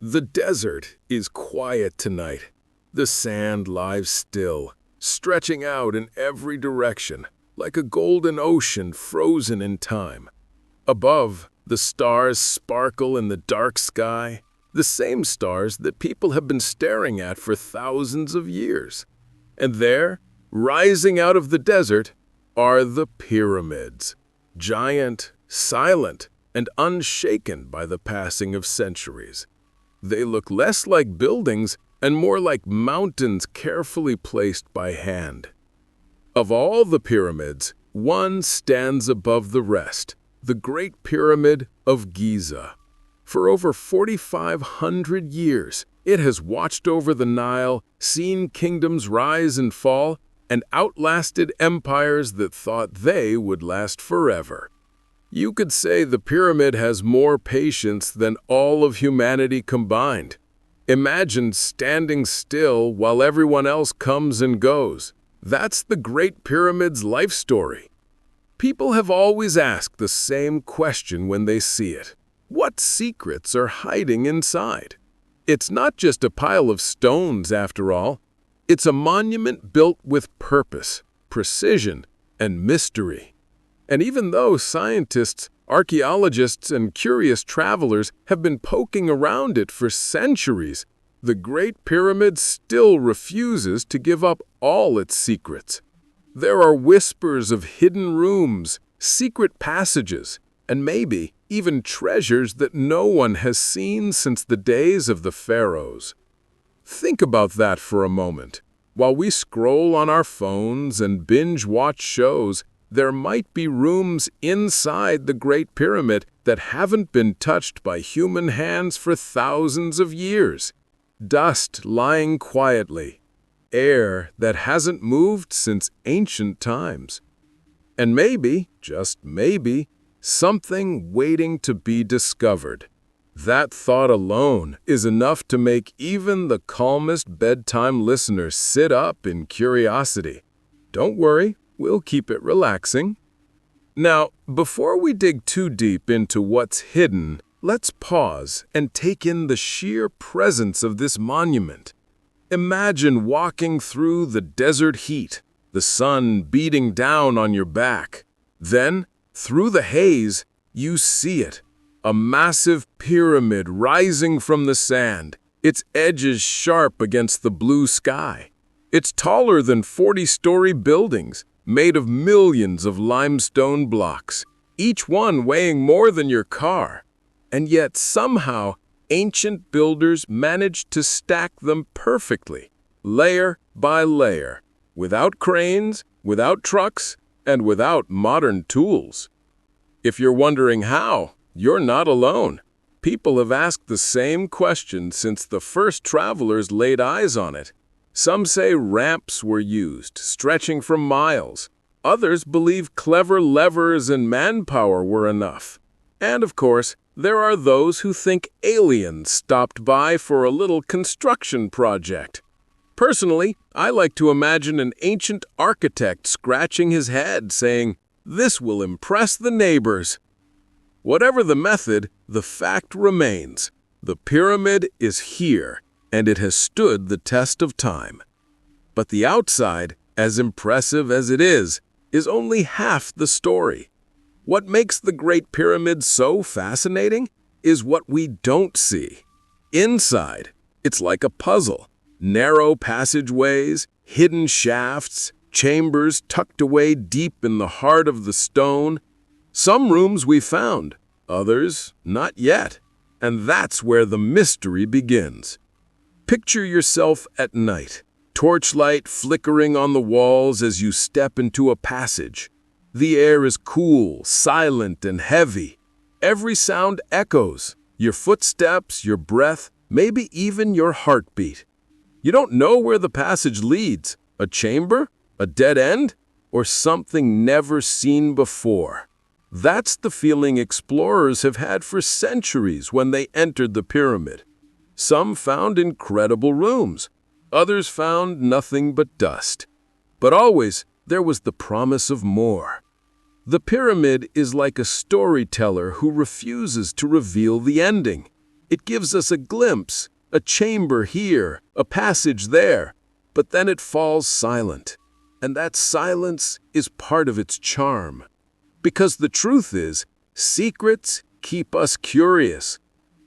The desert is quiet tonight. The sand lies still, stretching out in every direction, like a golden ocean frozen in time. Above, the stars sparkle in the dark sky, the same stars that people have been staring at for thousands of years. And there, rising out of the desert, are the pyramids, giant, silent, and unshaken by the passing of centuries. They look less like buildings and more like mountains carefully placed by hand. Of all the pyramids, one stands above the rest, the Great Pyramid of Giza. For over 4,500 years, it has watched over the Nile, seen kingdoms rise and fall, and outlasted empires that thought they would last forever. You could say the pyramid has more patience than all of humanity combined. Imagine standing still while everyone else comes and goes. That's the Great Pyramid's life story. People have always asked the same question when they see it. What secrets are hiding inside? It's not just a pile of stones, after all. It's a monument built with purpose, precision, and mystery. And even though scientists, archaeologists, and curious travelers have been poking around it for centuries, the Great Pyramid still refuses to give up all its secrets. There are whispers of hidden rooms, secret passages, and maybe even treasures that no one has seen since the days of the Pharaohs. Think about that for a moment. While we scroll on our phones and binge-watch shows, there might be rooms inside the Great Pyramid that haven't been touched by human hands for thousands of years. Dust lying quietly, air that hasn't moved since ancient times. And maybe, just maybe, something waiting to be discovered. That thought alone is enough to make even the calmest bedtime listener sit up in curiosity. Don't worry, we'll keep it relaxing. Now, before we dig too deep into what's hidden, let's pause and take in the sheer presence of this monument. Imagine walking through the desert heat, the sun beating down on your back. Then, through the haze, you see it. A massive pyramid rising from the sand, its edges sharp against the blue sky. It's taller than 40-story buildings, made of millions of limestone blocks, each one weighing more than your car. And yet somehow, ancient builders managed to stack them perfectly, layer by layer, without cranes, without trucks, and without modern tools. If you're wondering how, you're not alone. People have asked the same question since the first travelers laid eyes on it. Some say ramps were used, stretching for miles. Others believe clever levers and manpower were enough. And of course, there are those who think aliens stopped by for a little construction project. Personally, I like to imagine an ancient architect scratching his head saying, "This will impress the neighbors." Whatever the method, the fact remains. The pyramid is here, and it has stood the test of time. But the outside, as impressive as it is only half the story. What makes the Great Pyramid so fascinating is what we don't see. Inside, it's like a puzzle. Narrow passageways, hidden shafts, chambers tucked away deep in the heart of the stone. Some rooms we found, others not yet. And that's where the mystery begins. Picture yourself at night, torchlight flickering on the walls as you step into a passage. The air is cool, silent, and heavy. Every sound echoes, your footsteps, your breath, maybe even your heartbeat. You don't know where the passage leads, a chamber, a dead end, or something never seen before. That's the feeling explorers have had for centuries when they entered the pyramid. Some found incredible rooms. Others found nothing but dust. But always, there was the promise of more. The pyramid is like a storyteller who refuses to reveal the ending. It gives us a glimpse, a chamber here, a passage there, but then it falls silent. And that silence is part of its charm. Because the truth is, secrets keep us curious.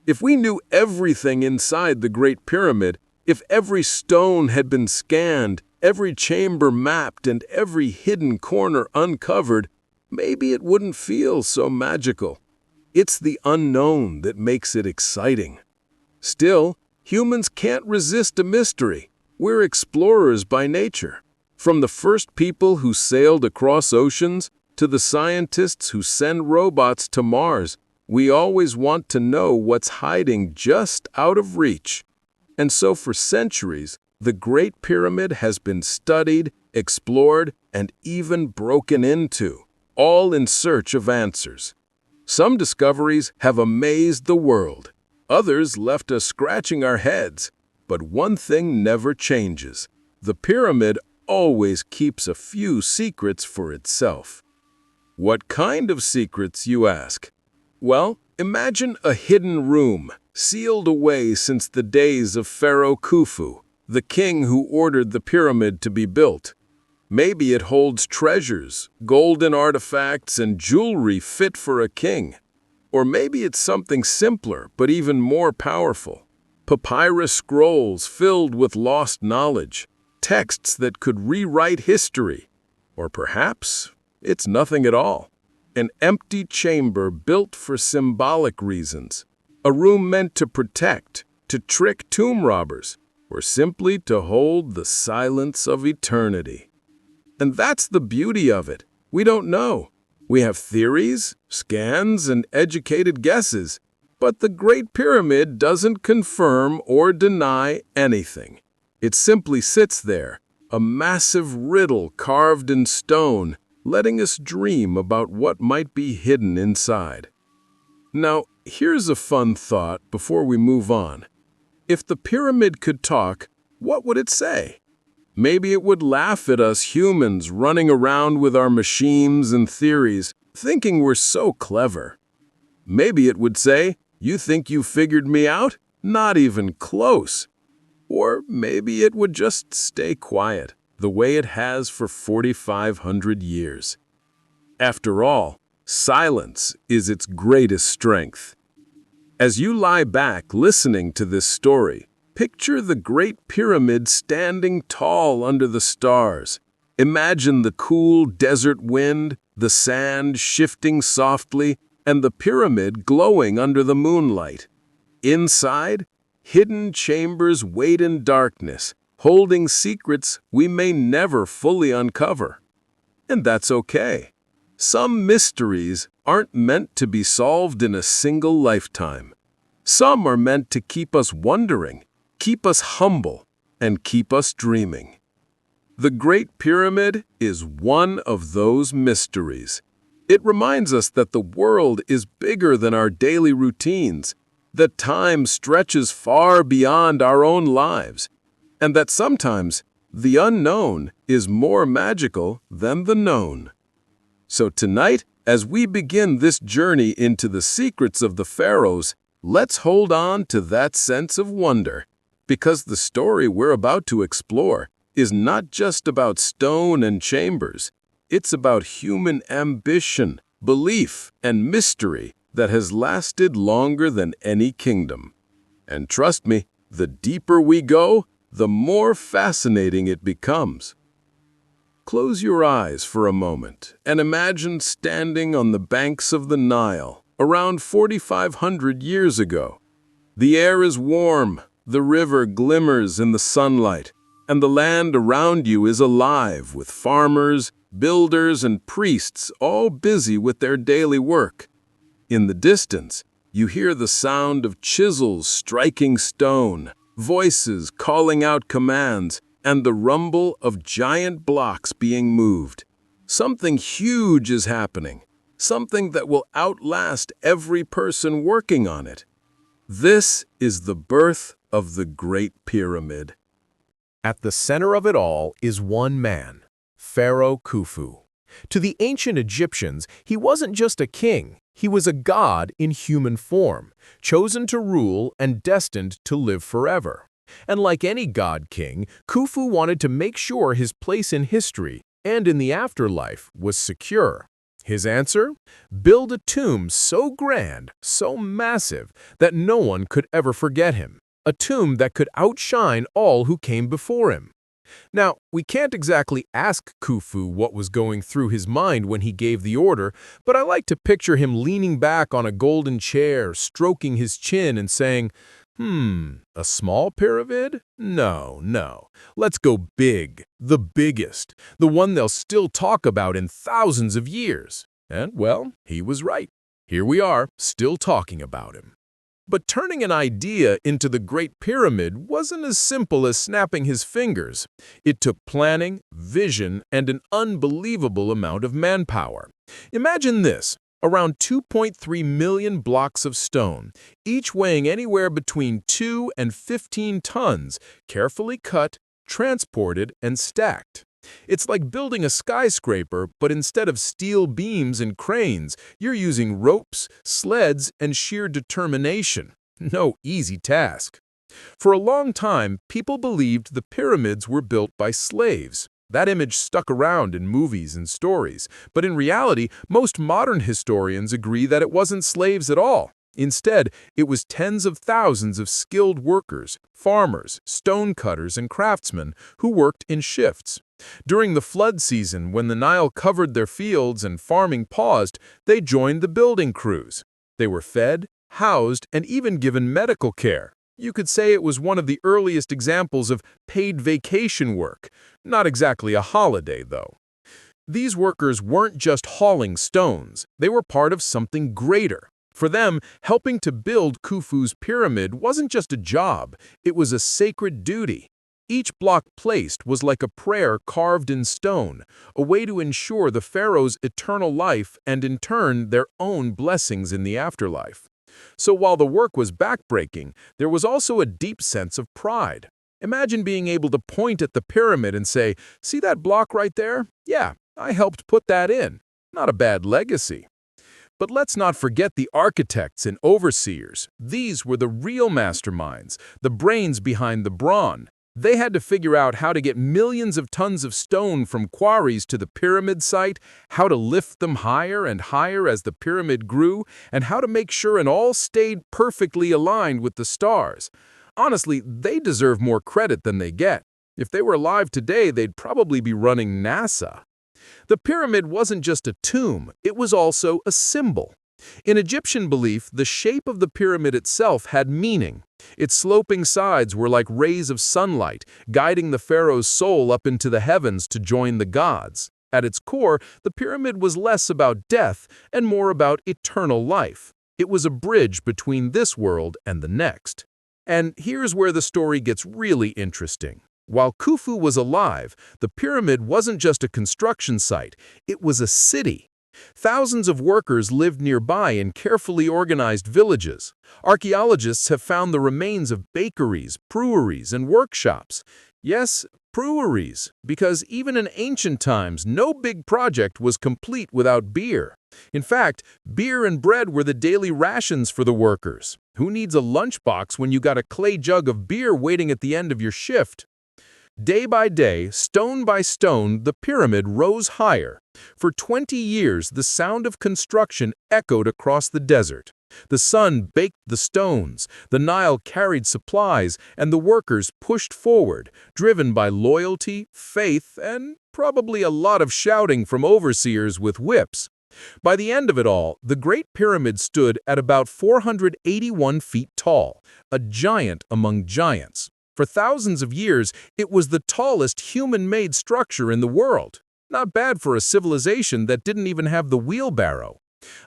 If we knew everything inside the Great Pyramid, if every stone had been scanned, every chamber mapped, and every hidden corner uncovered, maybe it wouldn't feel so magical. It's the unknown that makes it exciting. Still, humans can't resist a mystery. We're explorers by nature. From the first people who sailed across oceans to the scientists who send robots to Mars, we always want to know what's hiding just out of reach. And so for centuries, the Great Pyramid has been studied, explored, and even broken into, all in search of answers. Some discoveries have amazed the world. Others left us scratching our heads. But one thing never changes. The pyramid always keeps a few secrets for itself. What kind of secrets, you ask? Well, imagine a hidden room, sealed away since the days of Pharaoh Khufu, the king who ordered the pyramid to be built. Maybe it holds treasures, golden artifacts, and jewelry fit for a king. Or maybe it's something simpler, but even more powerful. Papyrus scrolls filled with lost knowledge, texts that could rewrite history. Or perhaps it's nothing at all. An empty chamber built for symbolic reasons. A room meant to protect, to trick tomb robbers, or simply to hold the silence of eternity. And that's the beauty of it. We don't know. We have theories, scans, and educated guesses. But the Great Pyramid doesn't confirm or deny anything. It simply sits there, a massive riddle carved in stone, letting us dream about what might be hidden inside. Now, here's a fun thought before we move on. If the pyramid could talk, what would it say? Maybe it would laugh at us humans running around with our machines and theories, thinking we're so clever. Maybe it would say, "You think you figured me out? Not even close." Or maybe it would just stay quiet, the way it has for 4,500 years. After all, silence is its greatest strength. As you lie back listening to this story, picture the Great Pyramid standing tall under the stars. Imagine the cool desert wind, the sand shifting softly, and the pyramid glowing under the moonlight. Inside, hidden chambers wait in darkness, holding secrets we may never fully uncover. And that's okay. Some mysteries aren't meant to be solved in a single lifetime. Some are meant to keep us wondering, keep us humble, and keep us dreaming. The Great Pyramid is one of those mysteries. It reminds us that the world is bigger than our daily routines, that time stretches far beyond our own lives, and that sometimes the unknown is more magical than the known. So tonight, as we begin this journey into the secrets of the Pharaohs, let's hold on to that sense of wonder, because the story we're about to explore is not just about stone and chambers. It's about human ambition, belief, and mystery that has lasted longer than any kingdom. And trust me, the deeper we go, the more fascinating it becomes. Close your eyes for a moment and imagine standing on the banks of the Nile around 4,500 years ago. The air is warm, the river glimmers in the sunlight, and the land around you is alive with farmers, builders, and priests all busy with their daily work. In the distance, you hear the sound of chisels striking stone, voices calling out commands, and the rumble of giant blocks being moved. Something huge is happening, something that will outlast every person working on it. This is the birth of the Great Pyramid. At the center of it all is one man, Pharaoh Khufu. To the ancient Egyptians, he wasn't just a king, He was a god in human form, chosen to rule and destined to live forever. And like any god-king, Khufu wanted to make sure his place in history and in the afterlife was secure. His answer? Build a tomb so grand, so massive, that no one could ever forget him. A tomb that could outshine all who came before him. Now, we can't exactly ask Khufu what was going through his mind when he gave the order, but I like to picture him leaning back on a golden chair, stroking his chin and saying, a small pyramid? No. Let's go big, the biggest, the one they'll still talk about in thousands of years. And, well, he was right. Here we are, still talking about him. But turning an idea into the Great Pyramid wasn't as simple as snapping his fingers. It took planning, vision, and an unbelievable amount of manpower. Imagine this. Around 2.3 million blocks of stone, each weighing anywhere between 2 and 15 tons, carefully cut, transported, and stacked. It's like building a skyscraper, but instead of steel beams and cranes, you're using ropes, sleds, and sheer determination. No easy task. For a long time, people believed the pyramids were built by slaves. That image stuck around in movies and stories, but in reality, most modern historians agree that it wasn't slaves at all. Instead, it was tens of thousands of skilled workers, farmers, stonecutters, and craftsmen who worked in shifts. During the flood season, when the Nile covered their fields and farming paused, they joined the building crews. They were fed, housed, and even given medical care. You could say it was one of the earliest examples of paid vacation work. Not exactly a holiday, though. These workers weren't just hauling stones. They were part of something greater. For them, helping to build Khufu's pyramid wasn't just a job. It was a sacred duty. Each block placed was like a prayer carved in stone, a way to ensure the pharaoh's eternal life and, in turn, their own blessings in the afterlife. So while the work was backbreaking, there was also a deep sense of pride. Imagine being able to point at the pyramid and say, "See that block right there? Yeah, I helped put that in." Not a bad legacy. But let's not forget the architects and overseers. These were the real masterminds, the brains behind the brawn. They had to figure out how to get millions of tons of stone from quarries to the pyramid site, how to lift them higher and higher as the pyramid grew, and how to make sure it all stayed perfectly aligned with the stars. Honestly, they deserve more credit than they get. If they were alive today, they'd probably be running NASA. The pyramid wasn't just a tomb, it was also a symbol. In Egyptian belief, the shape of the pyramid itself had meaning. Its sloping sides were like rays of sunlight, guiding the pharaoh's soul up into the heavens to join the gods. At its core, the pyramid was less about death and more about eternal life. It was a bridge between this world and the next. And here's where the story gets really interesting. While Khufu was alive, the pyramid wasn't just a construction site, it was a city. Thousands of workers lived nearby in carefully organized villages. Archaeologists have found the remains of bakeries, breweries, and workshops. Yes, breweries, because even in ancient times, no big project was complete without beer. In fact, beer and bread were the daily rations for the workers. Who needs a lunchbox when you got a clay jug of beer waiting at the end of your shift? Day by day, stone by stone, the pyramid rose higher. For 20 years, the sound of construction echoed across the desert. The sun baked the stones, the Nile carried supplies, and the workers pushed forward, driven by loyalty, faith, and probably a lot of shouting from overseers with whips. By the end of it all, the Great Pyramid stood at about 481 feet tall, a giant among giants. For thousands of years, it was the tallest human-made structure in the world. Not bad for a civilization that didn't even have the wheelbarrow.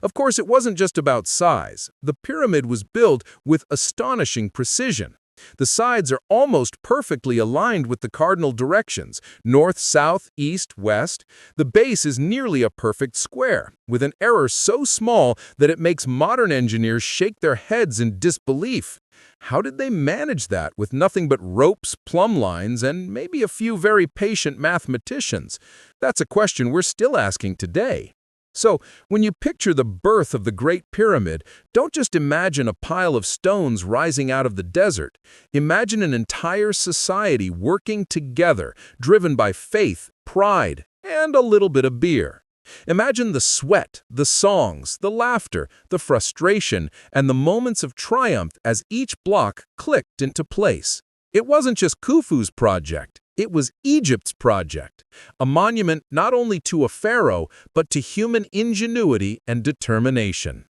Of course, it wasn't just about size. The pyramid was built with astonishing precision. The sides are almost perfectly aligned with the cardinal directions, north, south, east, west. The base is nearly a perfect square, with an error so small that it makes modern engineers shake their heads in disbelief. How did they manage that with nothing but ropes, plumb lines, and maybe a few very patient mathematicians? That's a question we're still asking today. So, when you picture the birth of the Great Pyramid, don't just imagine a pile of stones rising out of the desert. Imagine an entire society working together, driven by faith, pride, and a little bit of beer. Imagine the sweat, the songs, the laughter, the frustration, and the moments of triumph as each block clicked into place. It wasn't just Khufu's project. It was Egypt's project, a monument not only to a pharaoh, but to human ingenuity and determination.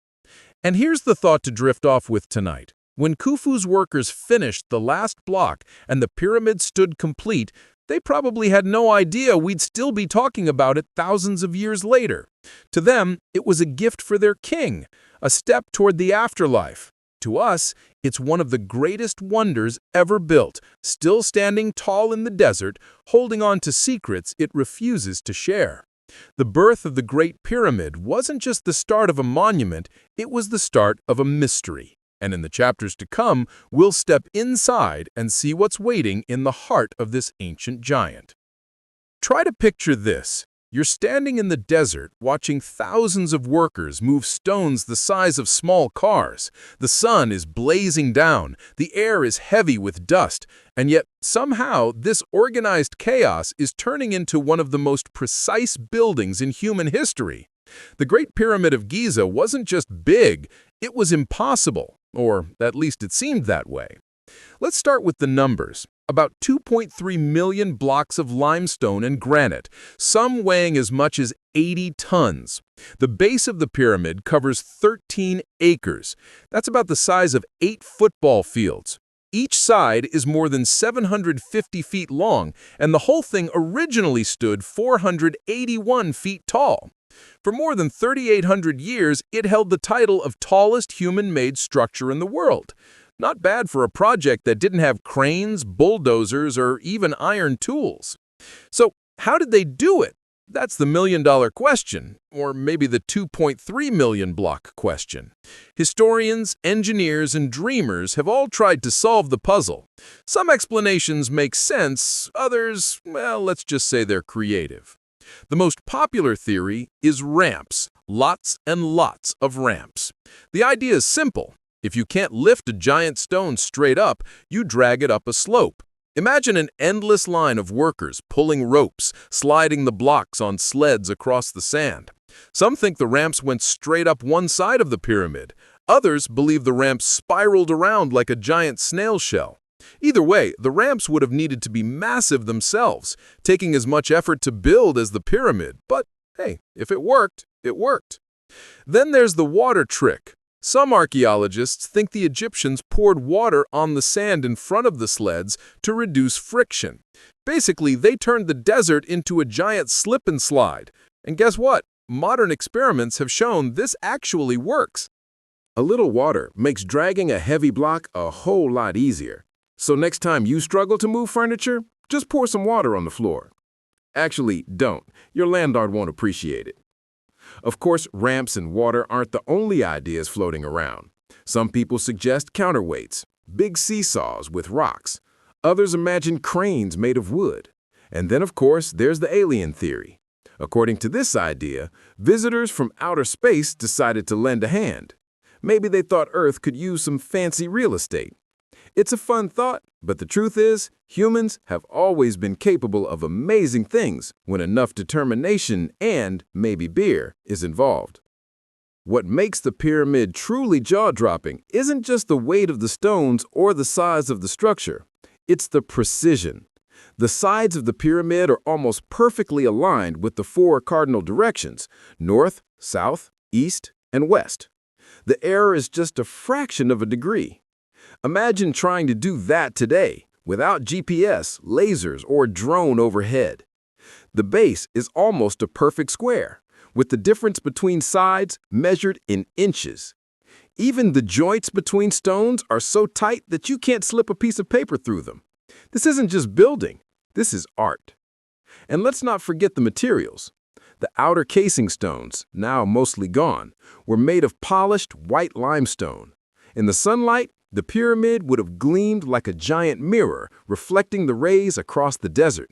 And here's the thought to drift off with tonight. When Khufu's workers finished the last block and the pyramid stood complete, they probably had no idea we'd still be talking about it thousands of years later. To them, it was a gift for their king, a step toward the afterlife. To us, it's one of the greatest wonders ever built, still standing tall in the desert, holding on to secrets it refuses to share. The birth of the Great Pyramid wasn't just the start of a monument, it was the start of a mystery. And in the chapters to come, we'll step inside and see what's waiting in the heart of this ancient giant. Try to picture this. You're standing in the desert watching thousands of workers move stones the size of small cars. The sun is blazing down, the air is heavy with dust, and yet somehow this organized chaos is turning into one of the most precise buildings in human history. The Great Pyramid of Giza wasn't just big, it was impossible, or at least it seemed that way. Let's start with the numbers. About 2.3 million blocks of limestone and granite, some weighing as much as 80 tons. The base of the pyramid covers 13 acres. That's about the size of 8 football fields. Each side is more than 750 feet long, and the whole thing originally stood 481 feet tall. For more than 3,800 years, it held the title of tallest human-made structure in the world. Not bad for a project that didn't have cranes, bulldozers, or even iron tools. So, how did they do it? That's the million-dollar question, or maybe the 2.3 million block question. Historians, engineers, and dreamers have all tried to solve the puzzle. Some explanations make sense, others, well, let's just say they're creative. The most popular theory is ramps, lots and lots of ramps. The idea is simple. If you can't lift a giant stone straight up, you drag it up a slope. Imagine an endless line of workers pulling ropes, sliding the blocks on sleds across the sand. Some think the ramps went straight up one side of the pyramid. Others believe the ramps spiraled around like a giant snail shell. Either way, the ramps would have needed to be massive themselves, taking as much effort to build as the pyramid. But hey, if it worked, it worked. Then there's the water trick. Some archaeologists think the Egyptians poured water on the sand in front of the sleds to reduce friction. Basically, they turned the desert into a giant slip and slide. And guess what? Modern experiments have shown this actually works. A little water makes dragging a heavy block a whole lot easier. So next time you struggle to move furniture, just pour some water on the floor. Actually, don't. Your landlord won't appreciate it. Of course, ramps and water aren't the only ideas floating around. Some people suggest counterweights, big seesaws with rocks. Others imagine cranes made of wood. And then, of course, there's the alien theory. According to this idea, visitors from outer space decided to lend a hand. Maybe they thought Earth could use some fancy real estate. It's a fun thought, but the truth is, humans have always been capable of amazing things when enough determination and maybe beer is involved. What makes the pyramid truly jaw-dropping isn't just the weight of the stones or the size of the structure. It's the precision. The sides of the pyramid are almost perfectly aligned with the 4 cardinal directions: north, south, east, and west. The error is just a fraction of a degree. Imagine trying to do that today, without GPS, lasers, or drone overhead. The base is almost a perfect square, with the difference between sides measured in inches. Even the joints between stones are so tight that you can't slip a piece of paper through them. This isn't just building, this is art. And let's not forget the materials. The outer casing stones, now mostly gone, were made of polished white limestone. In the sunlight, the pyramid would have gleamed like a giant mirror, reflecting the rays across the desert.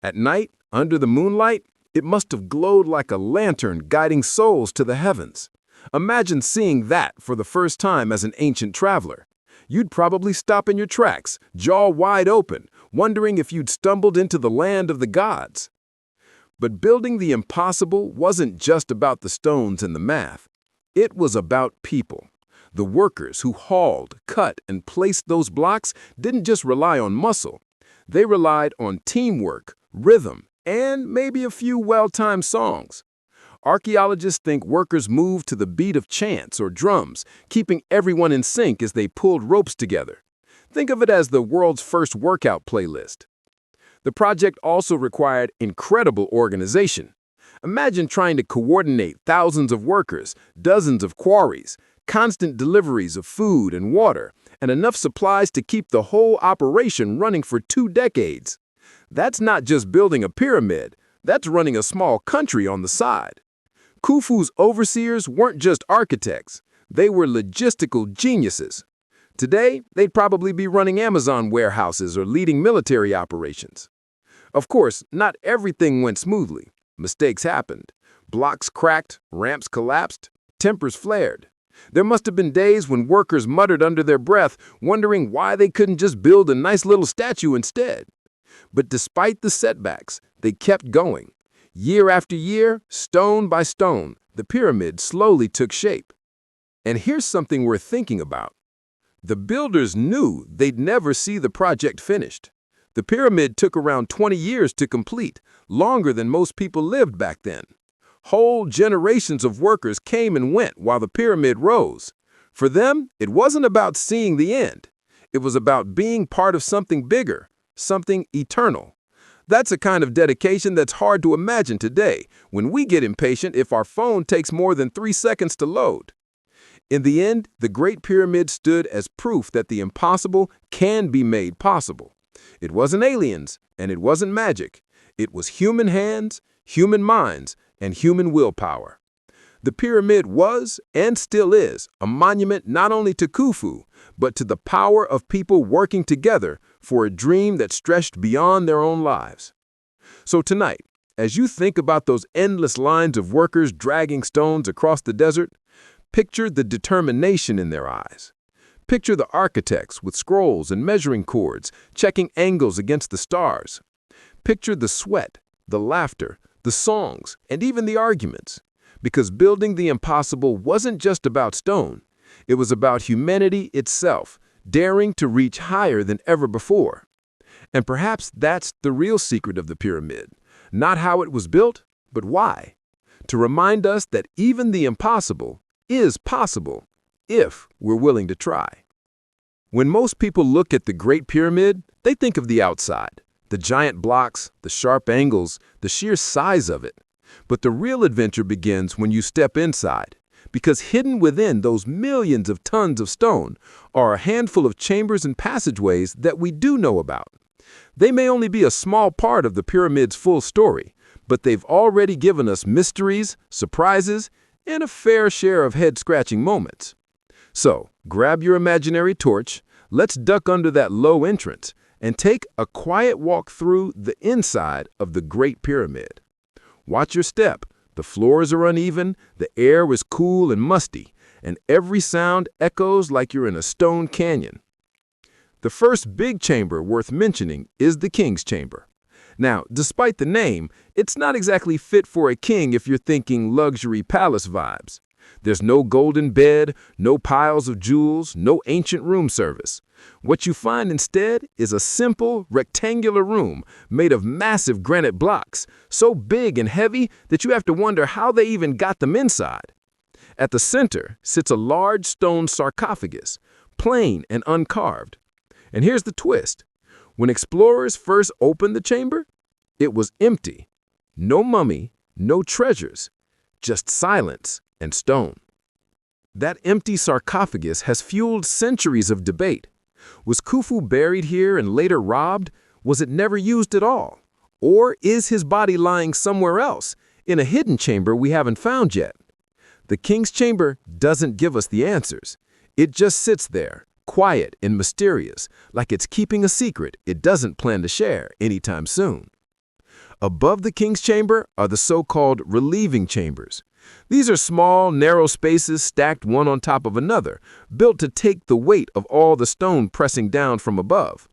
At night, under the moonlight, It must have glowed like a lantern guiding souls to the heavens. Imagine seeing that for the first time as an ancient traveler. You'd probably stop in your tracks, jaw wide open, wondering if you'd stumbled into the land of the gods. But building the impossible wasn't just about the stones and the math. It was about people. The workers who hauled, cut, and placed those blocks didn't just rely on muscle. They relied on teamwork, rhythm, and maybe a few well-timed songs. Archaeologists think workers moved to the beat of chants or drums, keeping everyone in sync as they pulled ropes together. Think of it as the world's first workout playlist. The project also required incredible organization. Imagine trying to coordinate thousands of workers, dozens of quarries, constant deliveries of food and water, and enough supplies to keep the whole operation running for 2 decades. That's not just building a pyramid, that's running a small country on the side. Khufu's overseers weren't just architects, they were logistical geniuses. Today, they'd probably be running Amazon warehouses or leading military operations. Of course, not everything went smoothly. Mistakes happened. Blocks cracked, ramps collapsed, tempers flared. There must have been days when workers muttered under their breath, wondering why they couldn't just build a nice little statue instead. But despite the setbacks, they kept going. Year after year, stone by stone, the pyramid slowly took shape. And here's something worth thinking about. The builders knew they'd never see the project finished. The pyramid took around 20 years to complete, longer than most people lived back then. Whole generations of workers came and went while the pyramid rose. For them, it wasn't about seeing the end. It was about being part of something bigger, something eternal. That's a kind of dedication that's hard to imagine today, when we get impatient if our phone takes more than 3 seconds to load. In the end, the Great Pyramid stood as proof that the impossible can be made possible. It wasn't aliens, and it wasn't magic. It was human hands, human minds, and human willpower. The pyramid was, and still is, a monument not only to Khufu, but to the power of people working together for a dream that stretched beyond their own lives. So tonight, as you think about those endless lines of workers dragging stones across the desert, picture the determination in their eyes. Picture the architects with scrolls and measuring cords, checking angles against the stars. Picture the sweat, the laughter, the songs, and even the arguments. Because building the impossible wasn't just about stone. It was about humanity itself, daring to reach higher than ever before. And perhaps that's the real secret of the pyramid. Not how it was built, but why. To remind us that even the impossible is possible if we're willing to try. When most people look at the Great Pyramid, they think of the outside, the giant blocks, the sharp angles, the sheer size of it. But the real adventure begins when you step inside, because hidden within those millions of tons of stone are a handful of chambers and passageways that we do know about. They may only be a small part of the pyramid's full story, but they've already given us mysteries, surprises, and a fair share of head-scratching moments. So, grab your imaginary torch, let's duck under that low entrance, and take a quiet walk through the inside of the Great Pyramid. Watch your step. The floors are uneven, the air is cool and musty, and every sound echoes like you're in a stone canyon. The first big chamber worth mentioning is the King's Chamber. Now, despite the name, it's not exactly fit for a king if you're thinking luxury palace vibes. There's no golden bed, no piles of jewels, no ancient room service. What you find instead is a simple, rectangular room made of massive granite blocks, so big and heavy that you have to wonder how they even got them inside. At the center sits a large stone sarcophagus, plain and uncarved. And here's the twist. When explorers first opened the chamber, it was empty. No mummy, no treasures, just silence and stone. That empty sarcophagus has fueled centuries of debate. Was Khufu buried here and later robbed? Was it never used at all? Or is his body lying somewhere else, in a hidden chamber we haven't found yet? The King's Chamber doesn't give us the answers. It just sits there, quiet and mysterious, like it's keeping a secret it doesn't plan to share anytime soon. Above the king's chamber are the so-called relieving chambers. These are small, narrow spaces stacked one on top of another, built to take the weight of all the stone pressing down from above.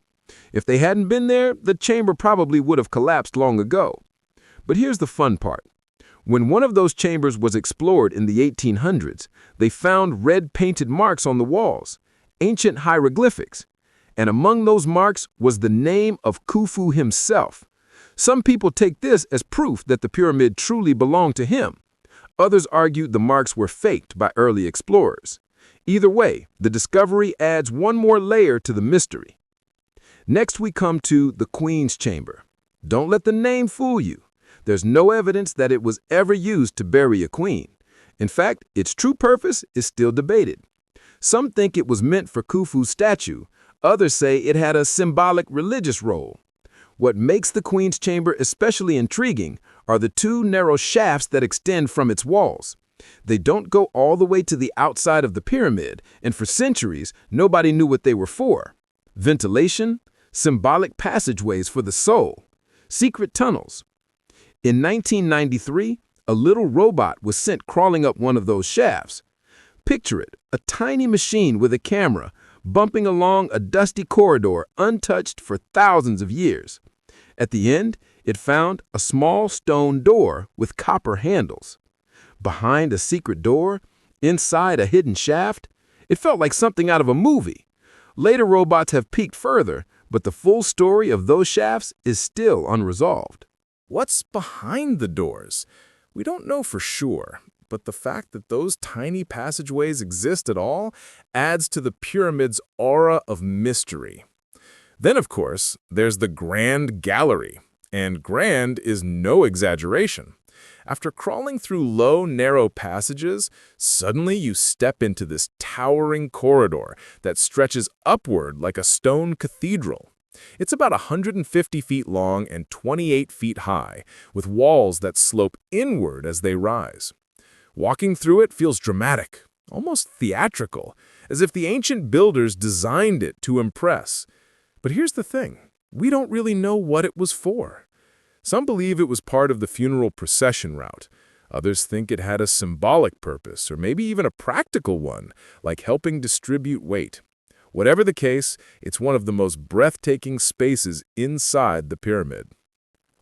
If they hadn't been there, the chamber probably would have collapsed long ago. But here's the fun part. When one of those chambers was explored in the 1800s, they found red painted marks on the walls, ancient hieroglyphics. And among those marks was the name of Khufu himself. Some people take this as proof that the pyramid truly belonged to him. Others argued the marks were faked by early explorers. Either way, the discovery adds one more layer to the mystery. Next, we come to the Queen's Chamber. Don't let the name fool you. There's no evidence that it was ever used to bury a queen. In fact, its true purpose is still debated. Some think it was meant for Khufu's statue. Others say it had a symbolic religious role. What makes the Queen's Chamber especially intriguing are the two narrow shafts that extend from its walls. They don't go all the way to the outside of the pyramid, and for centuries, nobody knew what they were for. Ventilation, symbolic passageways for the soul, secret tunnels. In 1993, a little robot was sent crawling up one of those shafts. Picture it, a tiny machine with a camera, bumping along a dusty corridor untouched for thousands of years. At the end, it found a small stone door with copper handles. Behind a secret door, inside a hidden shaft, it felt like something out of a movie. Later robots have peeked further, but the full story of those shafts is still unresolved. What's behind the doors? We don't know for sure, but the fact that those tiny passageways exist at all adds to the pyramid's aura of mystery. Then, of course, there's the Grand Gallery, and grand is no exaggeration. After crawling through low, narrow passages, suddenly you step into this towering corridor that stretches upward like a stone cathedral. It's about 150 feet long and 28 feet high, with walls that slope inward as they rise. Walking through it feels dramatic, almost theatrical, as if the ancient builders designed it to impress. But here's the thing, we don't really know what it was for. Some believe it was part of the funeral procession route. Others think it had a symbolic purpose, or maybe even a practical one, like helping distribute weight. Whatever the case, it's one of the most breathtaking spaces inside the pyramid.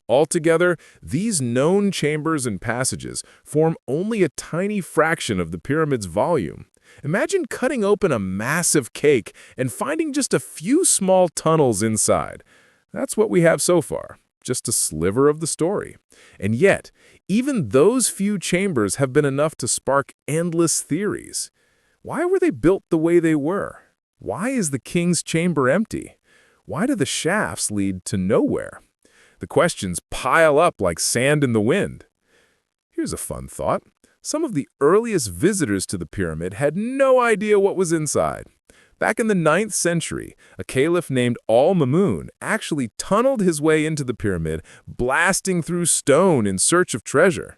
Altogether, these known chambers and passages form only a tiny fraction of the pyramid's volume. Imagine cutting open a massive cake and finding just a few small tunnels inside. That's what we have so far, just a sliver of the story. And yet, even those few chambers have been enough to spark endless theories. Why were they built the way they were? Why is the king's chamber empty? Why do the shafts lead to nowhere? The questions pile up like sand in the wind. Here's a fun thought. Some of the earliest visitors to the pyramid had no idea what was inside. Back in the 9th century, a caliph named Al-Mamun actually tunneled his way into the pyramid, blasting through stone in search of treasure.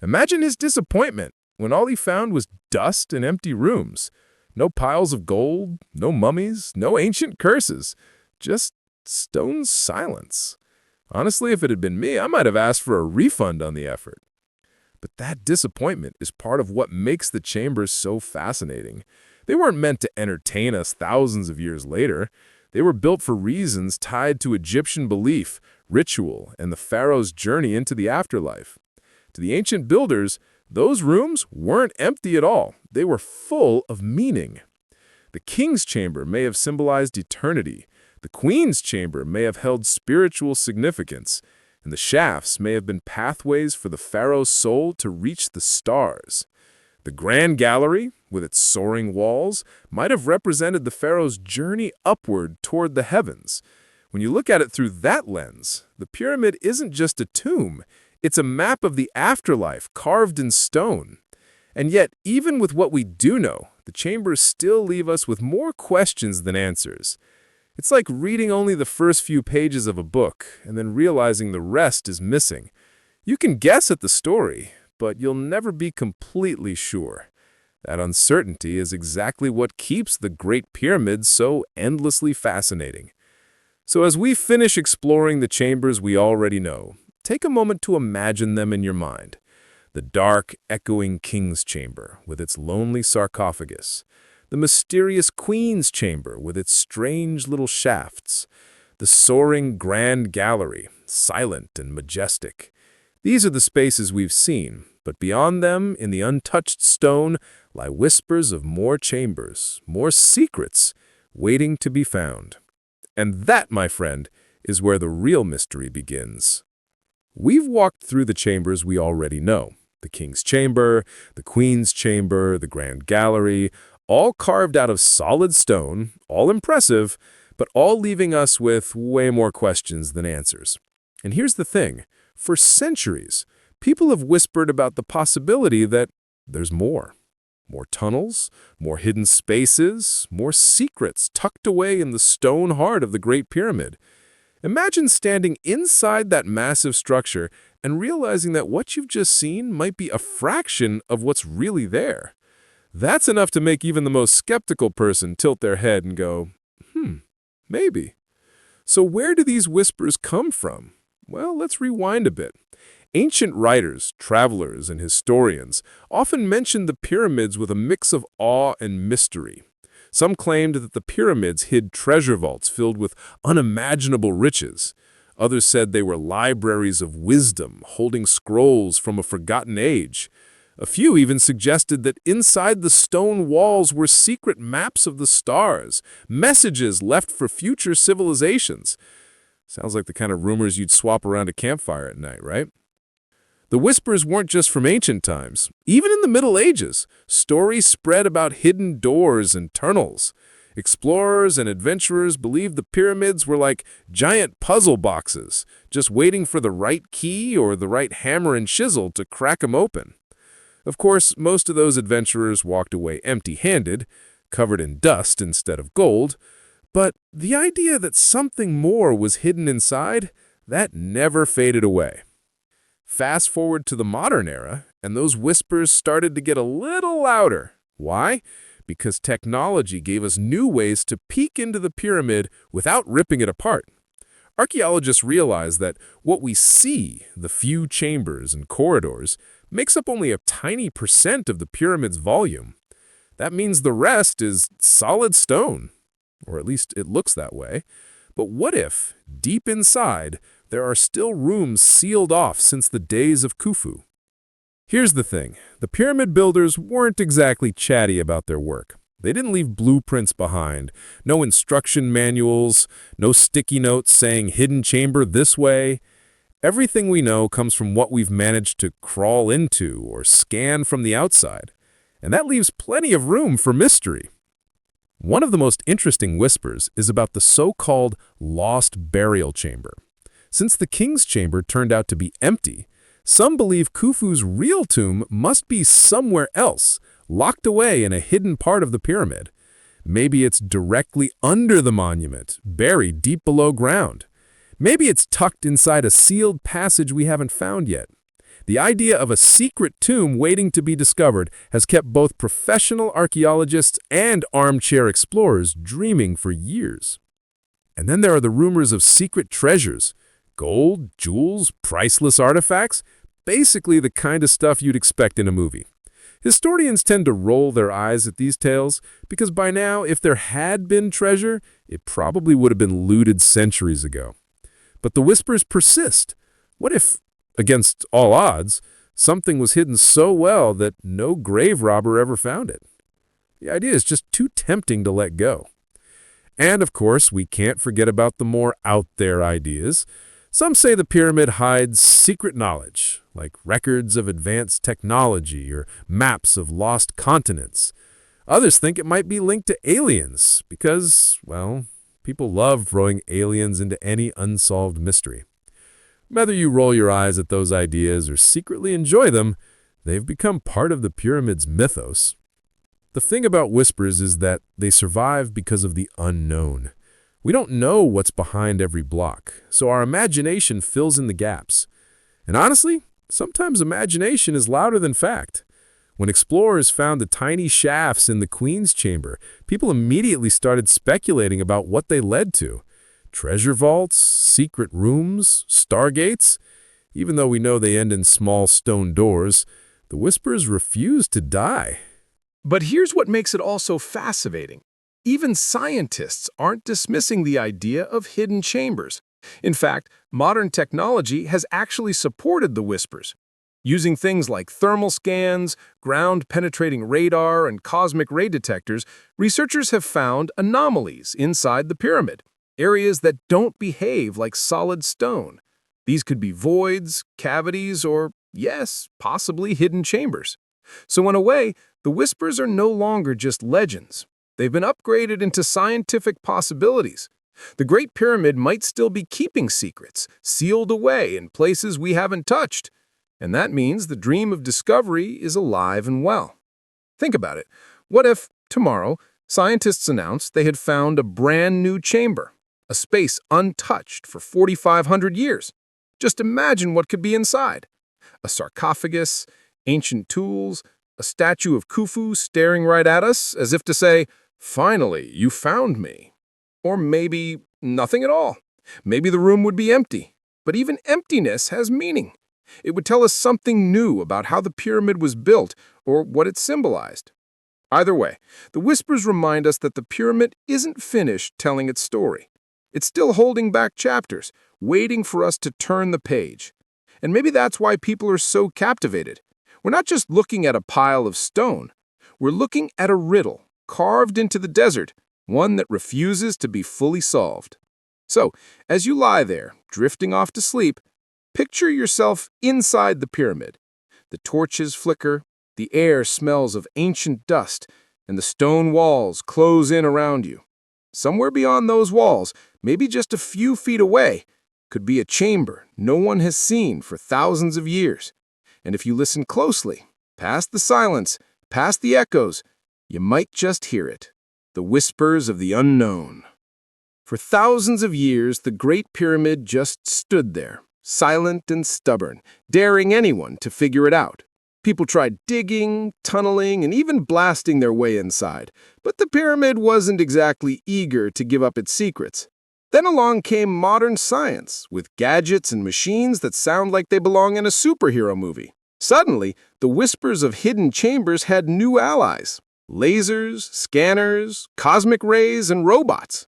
Imagine his disappointment when all he found was dust and empty rooms. No piles of gold, no mummies, no ancient curses, just stone silence. Honestly, if it had been me, I might have asked for a refund on the effort. But that disappointment is part of what makes the chambers so fascinating. They weren't meant to entertain us thousands of years later. They were built for reasons tied to Egyptian belief, ritual, and the pharaoh's journey into the afterlife. To the ancient builders, those rooms weren't empty at all. They were full of meaning. The king's chamber may have symbolized eternity. The queen's chamber may have held spiritual significance. And the shafts may have been pathways for the pharaoh's soul to reach the stars. The Grand Gallery, with its soaring walls, might have represented the pharaoh's journey upward toward the heavens. When you look at it through that lens, the pyramid isn't just a tomb. It's a map of the afterlife carved in stone. And yet, even with what we do know, the chambers still leave us with more questions than answers. It's like reading only the first few pages of a book and then realizing the rest is missing. You can guess at the story, but you'll never be completely sure. That uncertainty is exactly what keeps the Great Pyramid so endlessly fascinating. So as we finish exploring the chambers we already know, Take a moment to imagine them in your mind. The dark, echoing king's chamber with its lonely sarcophagus, the mysterious queen's chamber with its strange little shafts, the soaring grand gallery, silent and majestic. These are the spaces we've seen, but beyond them, in the untouched stone, lie whispers of more chambers, more secrets, waiting to be found. And that, my friend, is where the real mystery begins. We've walked through the chambers we already know. The king's chamber, the queen's chamber, the grand gallery, all carved out of solid stone, all impressive, but all leaving us with way more questions than answers. And here's the thing. For centuries, people have whispered about the possibility that there's more. More tunnels, more hidden spaces, more secrets tucked away in the stone heart of the Great Pyramid. Imagine standing inside that massive structure and realizing that what you've just seen might be a fraction of what's really there. That's enough to make even the most skeptical person tilt their head and go, maybe. So where do these whispers come from? Well, let's rewind a bit. Ancient writers, travelers, and historians often mentioned the pyramids with a mix of awe and mystery. Some claimed that the pyramids hid treasure vaults filled with unimaginable riches. Others said they were libraries of wisdom, holding scrolls from a forgotten age. A few even suggested that inside the stone walls were secret maps of the stars, messages left for future civilizations. Sounds like the kind of rumors you'd swap around a campfire at night, right? The whispers weren't just from ancient times. Even in the Middle Ages, stories spread about hidden doors and tunnels. Explorers and adventurers believed the pyramids were like giant puzzle boxes, just waiting for the right key or the right hammer and chisel to crack them open. Of course, most of those adventurers walked away empty-handed, covered in dust instead of gold, but the idea that something more was hidden inside, that never faded away. Fast forward to the modern era, and those whispers started to get a little louder. Why? Because technology gave us new ways to peek into the pyramid without ripping it apart. Archaeologists realized that what we see, the few chambers and corridors, makes up only a tiny percent of the pyramid's volume. That means the rest is solid stone, or at least it looks that way. But what if, deep inside, there are still rooms sealed off since the days of Khufu? Here's the thing. The pyramid builders weren't exactly chatty about their work. They didn't leave blueprints behind, no instruction manuals, no sticky notes saying hidden chamber this way. Everything we know comes from what we've managed to crawl into or scan from the outside. And that leaves plenty of room for mystery. One of the most interesting whispers is about the so-called lost burial chamber. Since the king's chamber turned out to be empty, some believe Khufu's real tomb must be somewhere else, locked away in a hidden part of the pyramid. Maybe it's directly under the monument, buried deep below ground. Maybe it's tucked inside a sealed passage we haven't found yet. The idea of a secret tomb waiting to be discovered has kept both professional archaeologists and armchair explorers dreaming for years. And then there are the rumors of secret treasures. Gold, jewels, priceless artifacts, basically the kind of stuff you'd expect in a movie. Historians tend to roll their eyes at these tales because by now, if there had been treasure, it probably would have been looted centuries ago. But the whispers persist. What if, against all odds, something was hidden so well that no grave robber ever found it? The idea is just too tempting to let go. And of course, we can't forget about the more out there ideas. Some say the pyramid hides secret knowledge, like records of advanced technology or maps of lost continents. Others think it might be linked to aliens because, well, people love throwing aliens into any unsolved mystery. Whether you roll your eyes at those ideas or secretly enjoy them, they've become part of the pyramid's mythos. The thing about whispers is that they survive because of the unknown. We don't know what's behind every block, so our imagination fills in the gaps. And honestly, sometimes imagination is louder than fact. When explorers found the tiny shafts in the Queen's chamber, people immediately started speculating about what they led to. Treasure vaults, secret rooms, stargates. Even though we know they end in small stone doors, the whispers refuse to die. But here's what makes it all so fascinating. Even scientists aren't dismissing the idea of hidden chambers. In fact, modern technology has actually supported the whispers. Using things like thermal scans, ground-penetrating radar, and cosmic ray detectors, researchers have found anomalies inside the pyramid, areas that don't behave like solid stone. These could be voids, cavities, or, yes, possibly hidden chambers. So in a way, the whispers are no longer just legends. They've been upgraded into scientific possibilities. The Great Pyramid might still be keeping secrets, sealed away in places we haven't touched. And that means the dream of discovery is alive and well. Think about it. What if, tomorrow, scientists announced they had found a brand new chamber, a space untouched for 4,500 years? Just imagine what could be inside. A sarcophagus, ancient tools, a statue of Khufu staring right at us as if to say, "Finally, you found me." Or maybe nothing at all. Maybe the room would be empty. But even emptiness has meaning. It would tell us something new about how the pyramid was built or what it symbolized. Either way, the whispers remind us that the pyramid isn't finished telling its story. It's still holding back chapters, waiting for us to turn the page. And maybe that's why people are so captivated. We're not just looking at a pile of stone. We're looking at a riddle carved into the desert, one that refuses to be fully solved. So, as you lie there, drifting off to sleep, picture yourself inside the pyramid. The torches flicker, the air smells of ancient dust, and the stone walls close in around you. Somewhere beyond those walls, maybe just a few feet away, could be a chamber no one has seen for thousands of years. And if you listen closely, past the silence, past the echoes, you might just hear it. The whispers of the unknown. For thousands of years, the Great Pyramid just stood there, silent and stubborn, daring anyone to figure it out. People tried digging, tunneling, and even blasting their way inside, but the pyramid wasn't exactly eager to give up its secrets. Then along came modern science, with gadgets and machines that sound like they belong in a superhero movie. Suddenly, the whispers of hidden chambers had new allies: lasers, scanners, cosmic rays, and robots.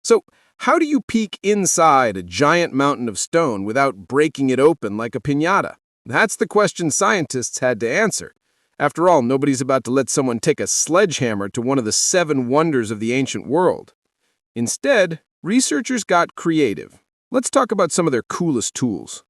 So, how do you peek inside a giant mountain of stone without breaking it open like a piñata? That's the question scientists had to answer. After all, nobody's about to let someone take a sledgehammer to one of the 7 wonders of the ancient world. Instead, researchers got creative. Let's talk about some of their coolest tools.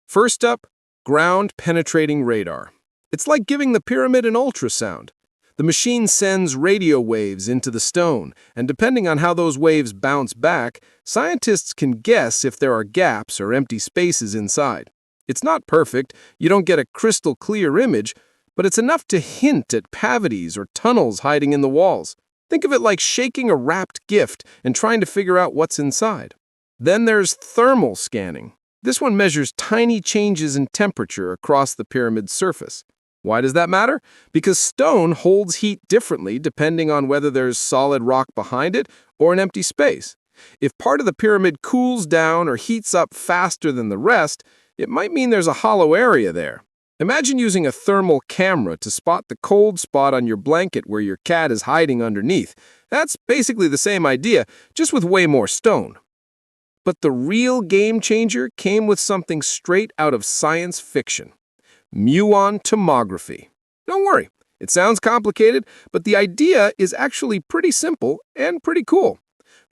First up, ground-penetrating radar. It's like giving the pyramid an ultrasound. The machine sends radio waves into the stone, and depending on how those waves bounce back, scientists can guess if there are gaps or empty spaces inside. It's not perfect, you don't get a crystal clear image, but it's enough to hint at cavities or tunnels hiding in the walls. Think of it like shaking a wrapped gift and trying to figure out what's inside. Then there's thermal scanning. This one measures tiny changes in temperature across the pyramid's surface. Why does that matter? Because stone holds heat differently depending on whether there's solid rock behind it or an empty space. If part of the pyramid cools down or heats up faster than the rest, it might mean there's a hollow area there. Imagine using a thermal camera to spot the cold spot on your blanket where your cat is hiding underneath. That's basically the same idea, just with way more stone. But the real game changer came with something straight out of science fiction: muon tomography. Don't worry, it sounds complicated, but the idea is actually pretty simple and pretty cool.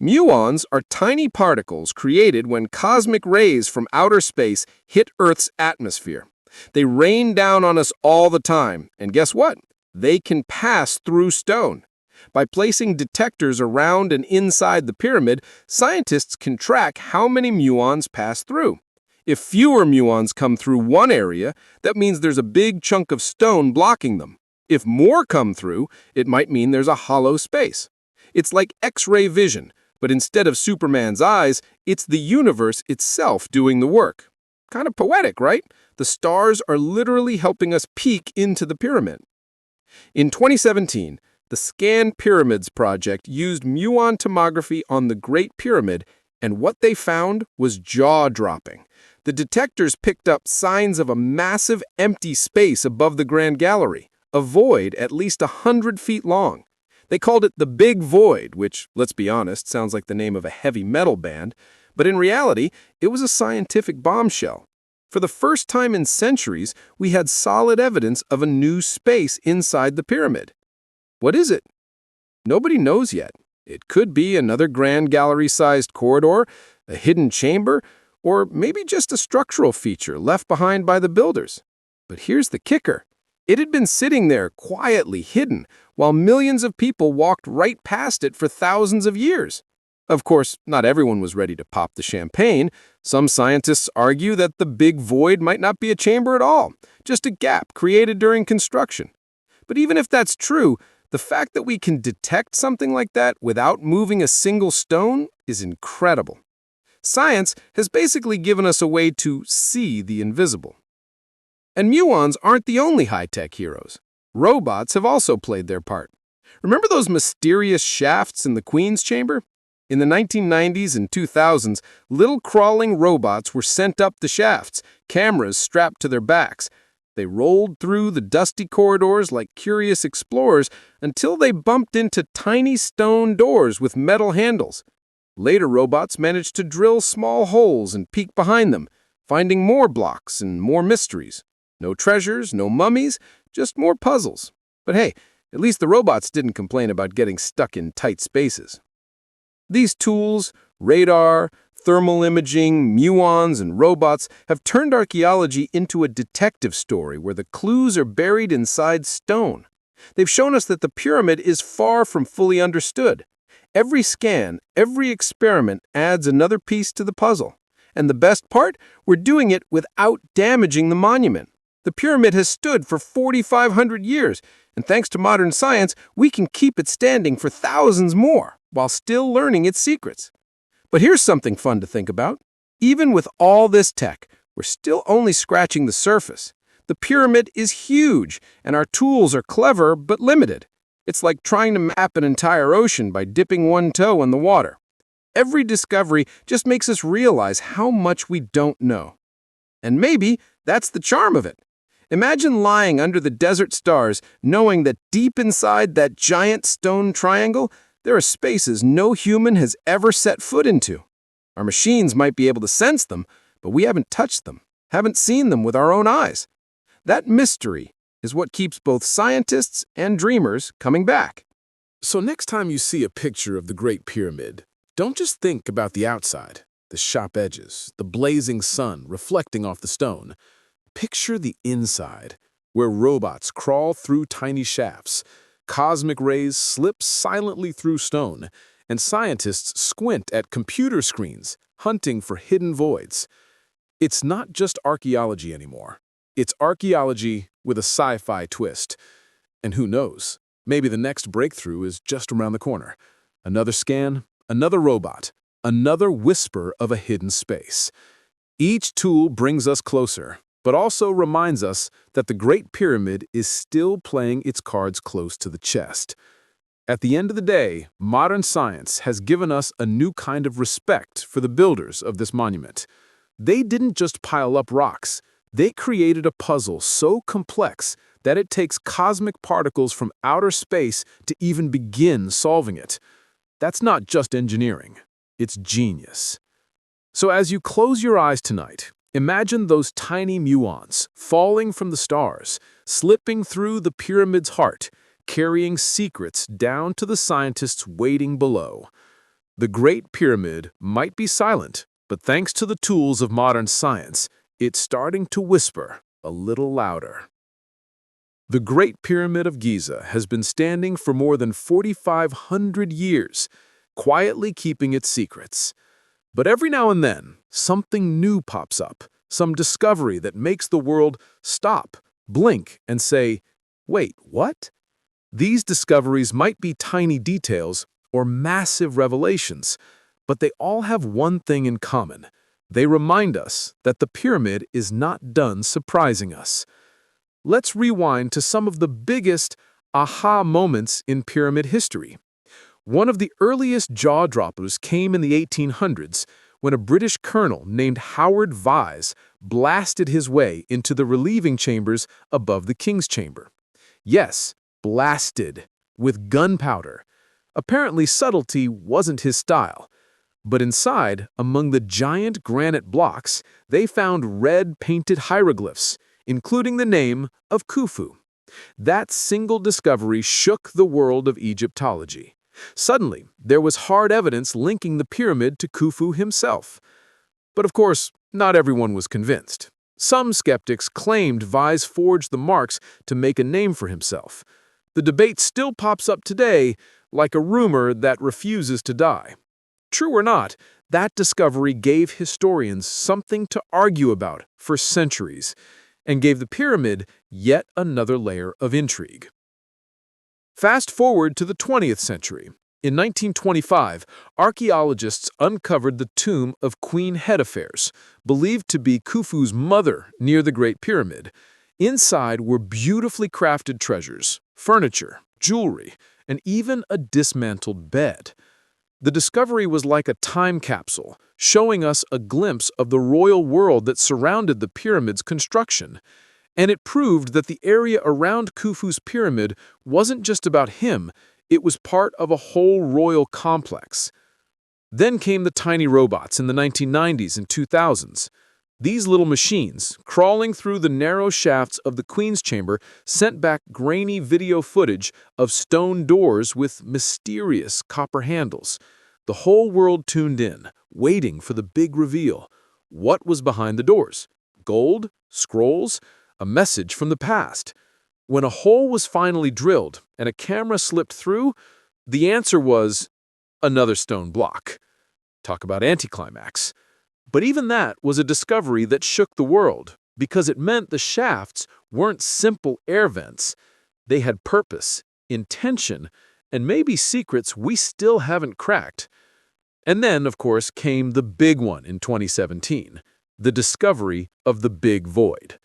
Muons are tiny particles created when cosmic rays from outer space hit Earth's atmosphere. They rain down on us all the time, and guess what? They can pass through stone. By placing detectors around and inside the pyramid, scientists can track how many muons pass through. If fewer muons come through one area, that means there's a big chunk of stone blocking them. If more come through, it might mean there's a hollow space. It's like X-ray vision, but instead of Superman's eyes, it's the universe itself doing the work. Kind of poetic, right? The stars are literally helping us peek into the pyramid. In 2017, the Scan Pyramids project used muon tomography on the Great Pyramid, and what they found was jaw-dropping. The detectors picked up signs of a massive empty space above the Grand Gallery, a void at least 100 feet long. They called it the Big Void, which, let's be honest, sounds like the name of a heavy metal band, but in reality, it was a scientific bombshell. For the first time in centuries, we had solid evidence of a new space inside the pyramid. What is it? Nobody knows yet. It could be another Grand Gallery-sized corridor, a hidden chamber, or maybe just a structural feature left behind by the builders. But here's the kicker. It had been sitting there quietly hidden while millions of people walked right past it for thousands of years. Of course, not everyone was ready to pop the champagne. Some scientists argue that the Big Void might not be a chamber at all, just a gap created during construction. But even if that's true, the fact that we can detect something like that without moving a single stone is incredible. Science has basically given us a way to see the invisible. And muons aren't the only high-tech heroes. Robots have also played their part. Remember those mysterious shafts in the Queen's chamber? In the 1990s and 2000s, little crawling robots were sent up the shafts, cameras strapped to their backs. They rolled through the dusty corridors like curious explorers until they bumped into tiny stone doors with metal handles. Later robots managed to drill small holes and peek behind them, finding more blocks and more mysteries. No treasures, no mummies, just more puzzles. But hey, at least the robots didn't complain about getting stuck in tight spaces. These tools, radar, thermal imaging, muons, and robots have turned archaeology into a detective story where the clues are buried inside stone. They've shown us that the pyramid is far from fully understood. Every scan, every experiment adds another piece to the puzzle. And the best part? We're doing it without damaging the monument. The pyramid has stood for 4,500 years, and thanks to modern science, we can keep it standing for thousands more, while still learning its secrets. But here's something fun to think about. Even with all this tech, we're still only scratching the surface. The pyramid is huge, and our tools are clever but limited. It's like trying to map an entire ocean by dipping one toe in the water. Every discovery just makes us realize how much we don't know. And maybe that's the charm of it. Imagine lying under the desert stars, knowing that deep inside that giant stone triangle, there are spaces no human has ever set foot into. Our machines might be able to sense them, but we haven't touched them, haven't seen them with our own eyes. That mystery is what keeps both scientists and dreamers coming back. So next time you see a picture of the Great Pyramid, don't just think about the outside, the sharp edges, the blazing sun reflecting off the stone. Picture the inside, where robots crawl through tiny shafts, cosmic rays slip silently through stone, and scientists squint at computer screens, hunting for hidden voids. It's not just archaeology anymore. It's archaeology with a sci-fi twist. And who knows, maybe the next breakthrough is just around the corner. Another scan, another robot, another whisper of a hidden space. Each tool brings us closer, but also reminds us that the Great Pyramid is still playing its cards close to the chest. At the end of the day, modern science has given us a new kind of respect for the builders of this monument. They didn't just pile up rocks. They created a puzzle so complex that it takes cosmic particles from outer space to even begin solving it. That's not just engineering. It's genius. So as you close your eyes tonight, imagine those tiny muons falling from the stars, slipping through the pyramid's heart, carrying secrets down to the scientists waiting below. The Great Pyramid might be silent, but thanks to the tools of modern science, it's starting to whisper a little louder. The Great Pyramid of Giza has been standing for more than 4,500 years, quietly keeping its secrets. But every now and then, something new pops up, some discovery that makes the world stop, blink, and say, "Wait, what?" These discoveries might be tiny details or massive revelations, but they all have one thing in common. They remind us that the pyramid is not done surprising us. Let's rewind to some of the biggest aha moments in pyramid history. One of the earliest jaw-droppers came in the 1800s when a British colonel named Howard Vyse blasted his way into the relieving chambers above the king's chamber. Yes, blasted, with gunpowder. Apparently subtlety wasn't his style. But inside, among the giant granite blocks, they found red-painted hieroglyphs, including the name of Khufu. That single discovery shook the world of Egyptology. Suddenly, there was hard evidence linking the pyramid to Khufu himself. But of course, not everyone was convinced. Some skeptics claimed Vyse forged the marks to make a name for himself. The debate still pops up today, like a rumor that refuses to die. True or not, that discovery gave historians something to argue about for centuries, and gave the pyramid yet another layer of intrigue. Fast forward to the 20th century. In 1925, archaeologists uncovered the tomb of Queen Hetepheres, believed to be Khufu's mother near the Great Pyramid. Inside were beautifully crafted treasures, furniture, jewelry, and even a dismantled bed. The discovery was like a time capsule, showing us a glimpse of the royal world that surrounded the pyramid's construction. And it proved that the area around Khufu's pyramid wasn't just about him, it was part of a whole royal complex. Then came the tiny robots in the 1990s and 2000s. These little machines, crawling through the narrow shafts of the Queen's chamber, sent back grainy video footage of stone doors with mysterious copper handles. The whole world tuned in, waiting for the big reveal. What was behind the doors? Gold? Scrolls? A message from the past? When a hole was finally drilled and a camera slipped through, the answer was another stone block. Talk about anticlimax. But even that was a discovery that shook the world, because it meant the shafts weren't simple air vents. They had purpose, intention, and maybe secrets we still haven't cracked. And then, of course, came the big one in 2017, the discovery of the Big Void.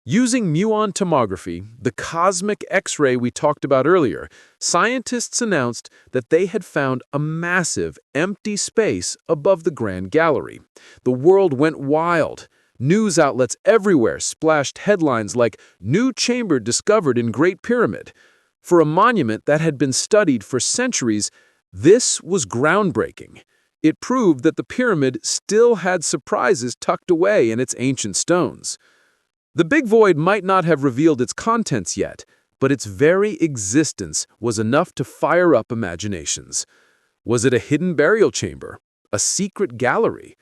Using muon tomography, the cosmic X-ray we talked about earlier, scientists announced that they had found a massive, empty space above the Grand Gallery. The world went wild. News outlets everywhere splashed headlines like, "New chamber discovered in Great Pyramid." For a monument that had been studied for centuries, this was groundbreaking. It proved that the pyramid still had surprises tucked away in its ancient stones. The Big Void might not have revealed its contents yet, but its very existence was enough to fire up imaginations. Was it a hidden burial chamber? A secret gallery?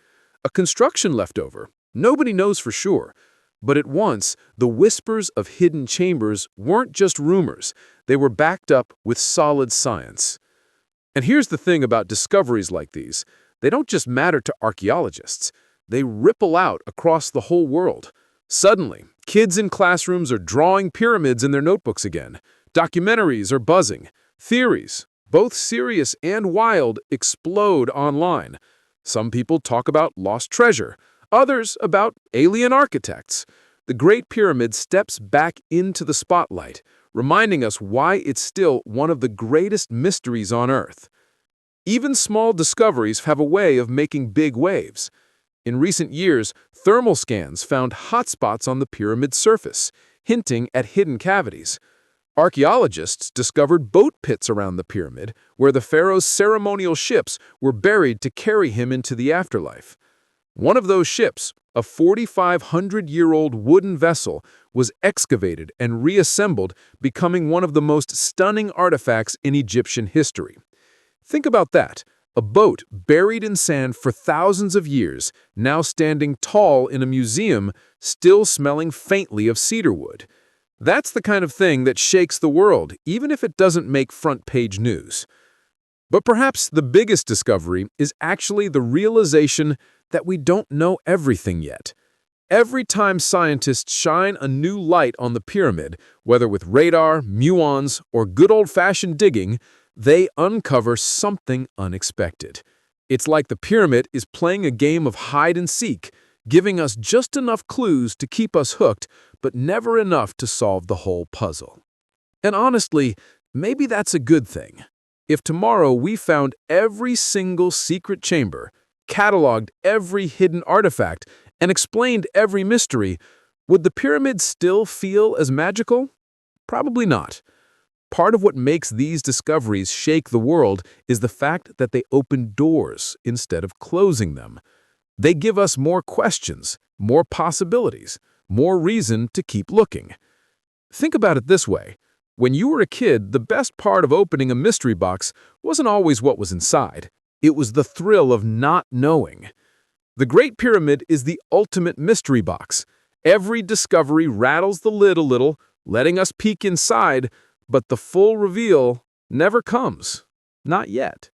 A construction leftover? Nobody knows for sure. But at once, the whispers of hidden chambers weren't just rumors. They were backed up with solid science. And here's the thing about discoveries like these. They don't just matter to archaeologists. They ripple out across the whole world. Suddenly, kids in classrooms are drawing pyramids in their notebooks again. Documentaries are buzzing. Theories, both serious and wild, explode online. Some people talk about lost treasure, others about alien architects. The Great Pyramid steps back into the spotlight, reminding us why it's still one of the greatest mysteries on Earth. Even small discoveries have a way of making big waves. In recent years, thermal scans found hotspots on the pyramid's surface, hinting at hidden cavities. Archaeologists discovered boat pits around the pyramid, where the pharaoh's ceremonial ships were buried to carry him into the afterlife. One of those ships, a 4,500-year-old wooden vessel, was excavated and reassembled, becoming one of the most stunning artifacts in Egyptian history. Think about that. A boat buried in sand for thousands of years, now standing tall in a museum, still smelling faintly of cedarwood. That's the kind of thing that shakes the world, even if it doesn't make front-page news. But perhaps the biggest discovery is actually the realization that we don't know everything yet. Every time scientists shine a new light on the pyramid, whether with radar, muons, or good old-fashioned digging, they uncover something unexpected. It's like the pyramid is playing a game of hide-and-seek, giving us just enough clues to keep us hooked, but never enough to solve the whole puzzle. And honestly, maybe that's a good thing. If tomorrow we found every single secret chamber, cataloged every hidden artifact, and explained every mystery, would the pyramids still feel as magical? Probably not. Part of what makes these discoveries shake the world is the fact that they open doors instead of closing them. They give us more questions, more possibilities, more reason to keep looking. Think about it this way. When you were a kid, the best part of opening a mystery box wasn't always what was inside. It was the thrill of not knowing. The Great Pyramid is the ultimate mystery box. Every discovery rattles the lid a little, letting us peek inside, but the full reveal never comes. Not yet.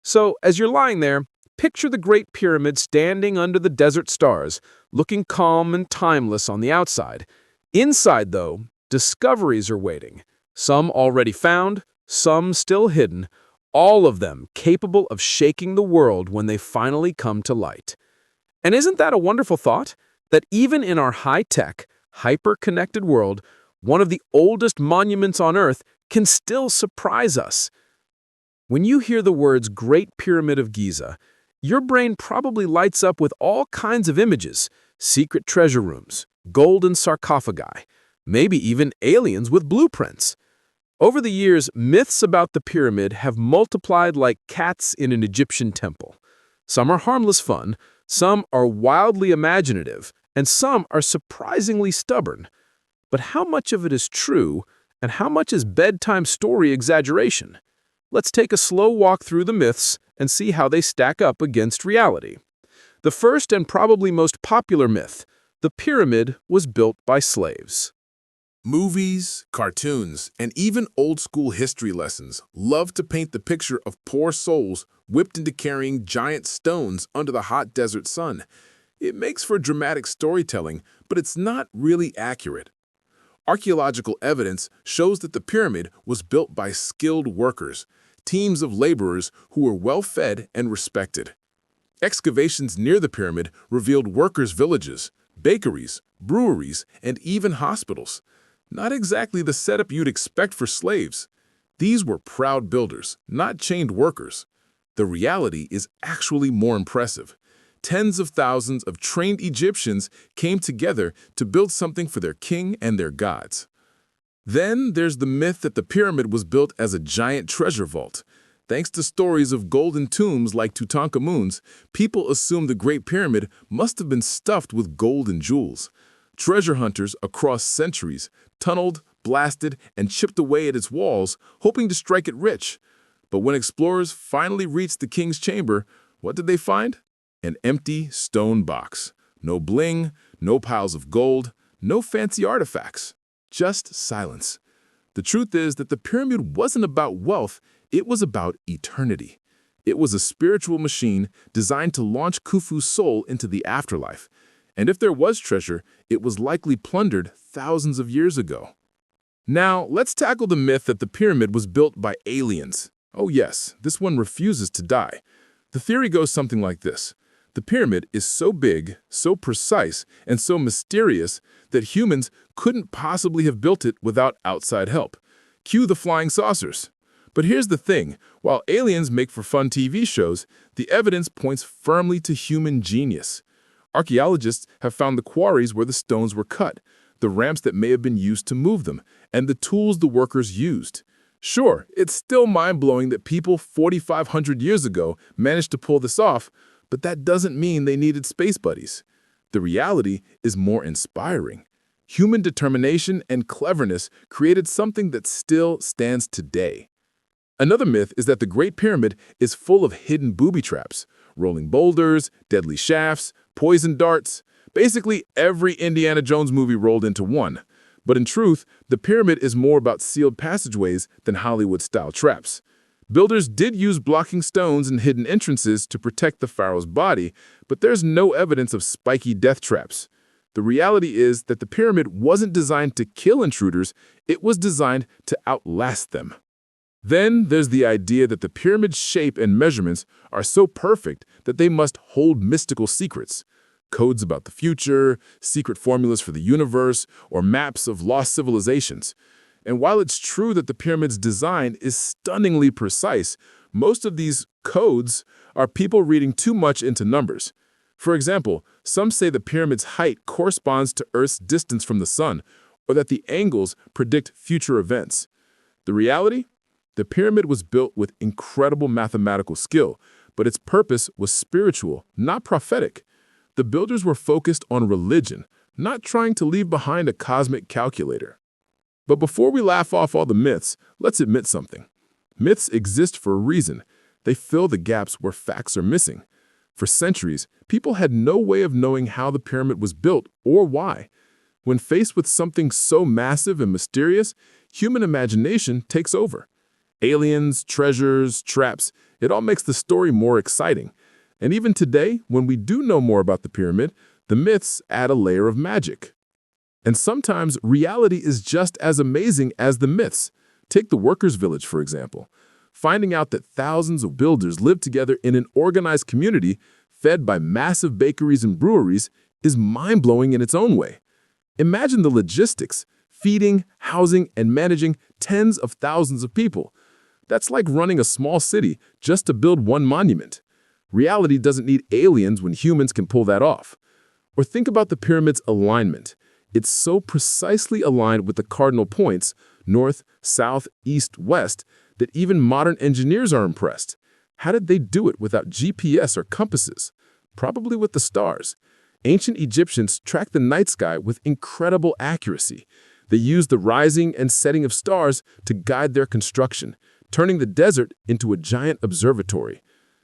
So, as you're lying there, picture the Great Pyramid standing under the desert stars, looking calm and timeless on the outside. Inside, though, discoveries are waiting. Some already found, some still hidden, all of them capable of shaking the world when they finally come to light. And isn't that a wonderful thought? That even in our high-tech, hyper-connected world, one of the oldest monuments on Earth can still surprise us. When you hear the words Great Pyramid of Giza, your brain probably lights up with all kinds of images, secret treasure rooms, golden sarcophagi, maybe even aliens with blueprints. Over the years, myths about the pyramid have multiplied like cats in an Egyptian temple. Some are harmless fun, some are wildly imaginative, and some are surprisingly stubborn. But how much of it is true, and how much is bedtime story exaggeration? Let's take a slow walk through the myths and see how they stack up against reality. The first and probably most popular myth: the pyramid was built by slaves. Movies, cartoons, and even old-school history lessons love to paint the picture of poor souls whipped into carrying giant stones under the hot desert sun. It makes for dramatic storytelling, but it's not really accurate. Archaeological evidence shows that the pyramid was built by skilled workers, teams of laborers who were well-fed and respected. Excavations near the pyramid revealed workers' villages, bakeries, breweries, and even hospitals. Not exactly the setup you'd expect for slaves. These were proud builders, not chained workers. The reality is actually more impressive. Tens of thousands of trained Egyptians came together to build something for their king and their gods. Then there's the myth that the pyramid was built as a giant treasure vault. Thanks to stories of golden tombs like Tutankhamun's, people assume the Great Pyramid must have been stuffed with gold and jewels. Treasure hunters across centuries tunneled, blasted, and chipped away at its walls, hoping to strike it rich. But when explorers finally reached the king's chamber, what did they find? An empty stone box. No bling, no piles of gold, no fancy artifacts. Just silence. The truth is that the pyramid wasn't about wealth, it was about eternity. It was a spiritual machine designed to launch Khufu's soul into the afterlife. And if there was treasure, it was likely plundered thousands of years ago. Now, let's tackle the myth that the pyramid was built by aliens. Oh yes, this one refuses to die. The theory goes something like this. The pyramid is so big, so precise, and so mysterious that humans couldn't possibly have built it without outside help. Cue the flying saucers. But here's the thing, while aliens make for fun TV shows, the evidence points firmly to human genius. Archaeologists have found the quarries where the stones were cut, the ramps that may have been used to move them, and the tools the workers used. Sure, it's still mind-blowing that people 4,500 years ago managed to pull this off, but that doesn't mean they needed space buddies. The reality is more inspiring. Human determination and cleverness created something that still stands today. Another myth is that the Great Pyramid is full of hidden booby traps, rolling boulders, deadly shafts, poison darts, basically every Indiana Jones movie rolled into one. But in truth, the pyramid is more about sealed passageways than Hollywood-style traps. Builders did use blocking stones and hidden entrances to protect the pharaoh's body, but there's no evidence of spiky death traps. The reality is that the pyramid wasn't designed to kill intruders, it was designed to outlast them. Then there's the idea that the pyramid's shape and measurements are so perfect that they must hold mystical secrets. Codes about the future, secret formulas for the universe, or maps of lost civilizations. And while it's true that the pyramid's design is stunningly precise, Most of these codes are people reading too much into numbers. For example, some say the pyramid's height corresponds to Earth's distance from the sun, or that the angles predict future events. The reality? The pyramid was built with incredible mathematical skill, but its purpose was spiritual, not prophetic. The builders were focused on religion, not trying to leave behind a cosmic calculator. But before we laugh off all the myths, let's admit something. Myths exist for a reason. They fill the gaps where facts are missing. For centuries, people had no way of knowing how the pyramid was built or why. When faced with something so massive and mysterious, human imagination takes over. Aliens, treasures, traps, it all makes the story more exciting. And even today, when we do know more about the pyramid, the myths add a layer of magic. And sometimes reality is just as amazing as the myths. Take the workers' village, for example. Finding out that thousands of builders live together in an organized community fed by massive bakeries and breweries is mind-blowing in its own way. Imagine the logistics, feeding, housing, and managing tens of thousands of people. That's like running a small city just to build one monument. Reality doesn't need aliens when humans can pull that off. Or think about the pyramid's alignment. It's so precisely aligned with the cardinal points, north, south, east, west, that even modern engineers are impressed. How did they do it without GPS or compasses? Probably with the stars. Ancient Egyptians tracked the night sky with incredible accuracy. They used the rising and setting of stars to guide their construction, turning the desert into a giant observatory.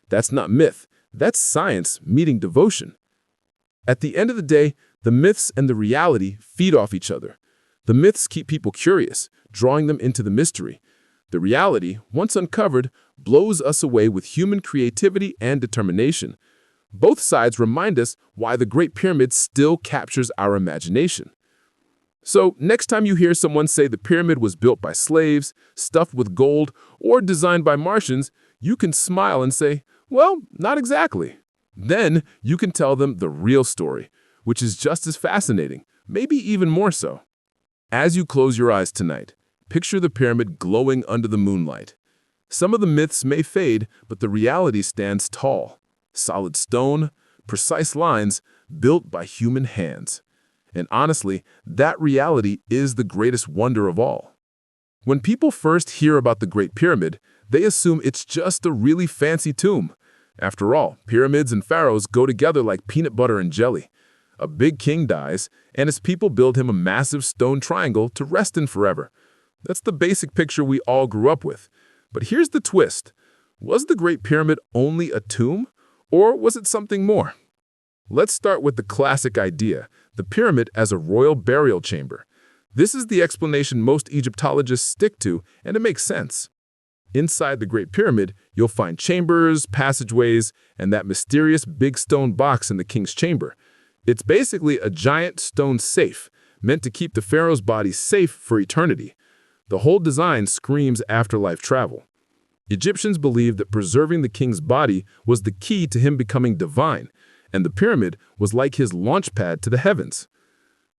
That's not myth. That's science meeting devotion. At the end of the day, the myths and the reality feed off each other. The myths keep people curious, drawing them into the mystery. The reality, once uncovered, blows us away with human creativity and determination. Both sides remind us why the Great Pyramid still captures our imagination. So, next time you hear someone say the pyramid was built by slaves, stuffed with gold, or designed by Martians, you can smile and say, well, not exactly. Then you can tell them the real story, which is just as fascinating, maybe even more so. As you close your eyes tonight, picture the pyramid glowing under the moonlight. Some of the myths may fade, but the reality stands tall. Solid stone, precise lines, built by human hands. And honestly, that reality is the greatest wonder of all. When people first hear about the Great Pyramid, they assume it's just a really fancy tomb. After all, pyramids and pharaohs go together like peanut butter and jelly. A big king dies, and his people build him a massive stone triangle to rest in forever. That's the basic picture we all grew up with. But here's the twist. Was the Great Pyramid only a tomb, or was it something more? Let's start with the classic idea, the pyramid as a royal burial chamber. This is the explanation most Egyptologists stick to, and it makes sense. Inside the Great Pyramid, you'll find chambers, passageways, and that mysterious big stone box in the king's chamber. It's basically a giant stone safe, meant to keep the pharaoh's body safe for eternity. The whole design screams afterlife travel. Egyptians believed that preserving the king's body was the key to him becoming divine, and the pyramid was like his launch pad to the heavens.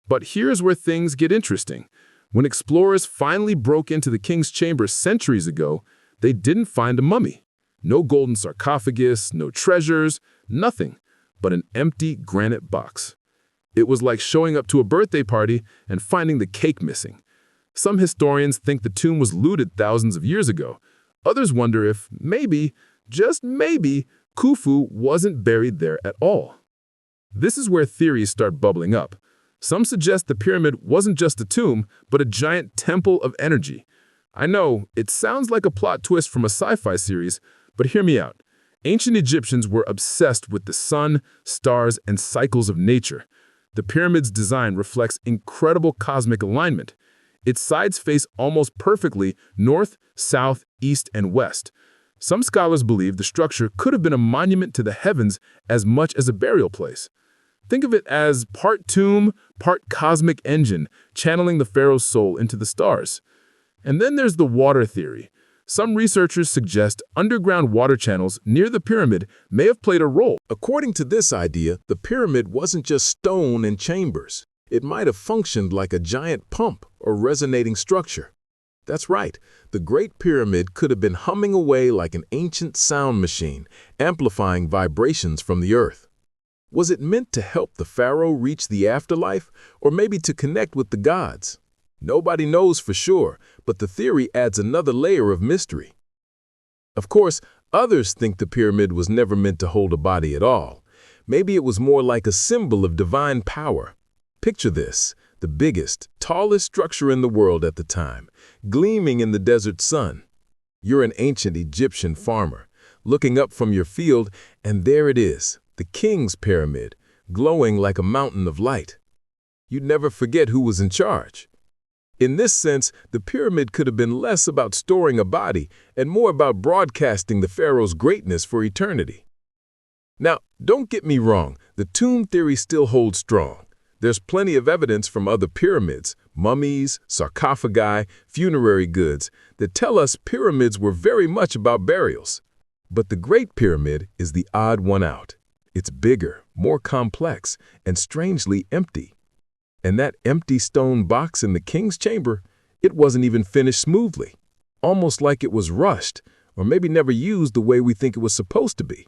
But here's where things get interesting. When explorers finally broke into the king's chamber centuries ago, they didn't find a mummy. No golden sarcophagus, no treasures, nothing but an empty granite box. It was like showing up to a birthday party and finding the cake missing. Some historians think the tomb was looted thousands of years ago. Others wonder if maybe, just maybe, Khufu wasn't buried there at all. This is where theories start bubbling up. Some suggest the pyramid wasn't just a tomb, but a giant temple of energy. I know, it sounds like a plot twist from a sci-fi series, but hear me out. Ancient Egyptians were obsessed with the sun, stars, and cycles of nature. The pyramid's design reflects incredible cosmic alignment. Its sides face almost perfectly north, south, east, and west. Some scholars believe the structure could have been a monument to the heavens as much as a burial place. Think of it as part tomb, part cosmic engine, channeling the pharaoh's soul into the stars. And then there's the water theory. Some researchers suggest underground water channels near the pyramid may have played a role. According to this idea, the pyramid wasn't just stone and chambers. It might have functioned like a giant pump or resonating structure. That's right. The Great Pyramid could have been humming away like an ancient sound machine, amplifying vibrations from the earth. Was it meant to help the pharaoh reach the afterlife, or maybe to connect with the gods? Nobody knows for sure, but the theory adds another layer of mystery. Of course, others think the pyramid was never meant to hold a body at all. Maybe it was more like a symbol of divine power. Picture this, the biggest, tallest structure in the world at the time, gleaming in the desert sun. You're an ancient Egyptian farmer, looking up from your field, and there it is, the king's pyramid, glowing like a mountain of light. You'd never forget who was in charge. In this sense, the pyramid could have been less about storing a body and more about broadcasting the pharaoh's greatness for eternity. Now, don't get me wrong, the tomb theory still holds strong. There's plenty of evidence from other pyramids, mummies, sarcophagi, funerary goods, that tell us pyramids were very much about burials. But the Great Pyramid is the odd one out. It's bigger, more complex, and strangely empty. And that empty stone box in the king's chamber, it wasn't even finished smoothly, almost like it was rushed, or maybe never used the way we think it was supposed to be.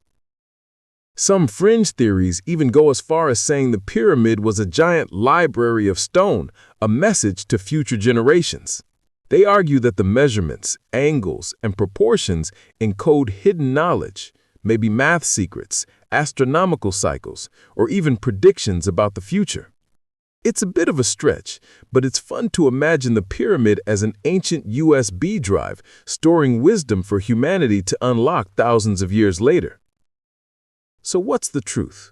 Some fringe theories even go as far as saying the pyramid was a giant library of stone, a message to future generations. They argue that the measurements, angles, and proportions encode hidden knowledge, maybe math secrets, astronomical cycles, or even predictions about the future. It's a bit of a stretch, but it's fun to imagine the pyramid as an ancient USB drive storing wisdom for humanity to unlock thousands of years later. So what's the truth?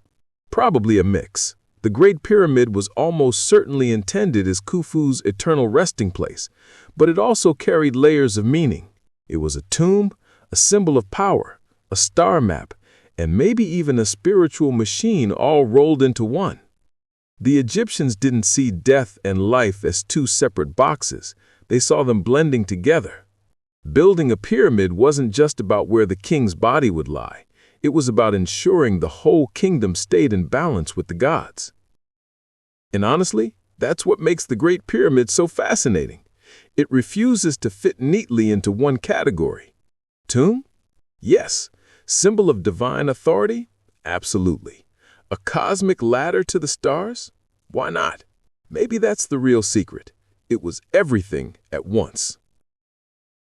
Probably a mix. The Great Pyramid was almost certainly intended as Khufu's eternal resting place, but it also carried layers of meaning. It was a tomb, a symbol of power, a star map, and maybe even a spiritual machine all rolled into one. The Egyptians didn't see death and life as two separate boxes. They saw them blending together. Building a pyramid wasn't just about where the king's body would lie. It was about ensuring the whole kingdom stayed in balance with the gods. And honestly, that's what makes the Great Pyramid so fascinating. It refuses to fit neatly into one category. Tomb? Yes. Symbol of divine authority? Absolutely. A cosmic ladder to the stars? Why not? Maybe that's the real secret. It was everything at once.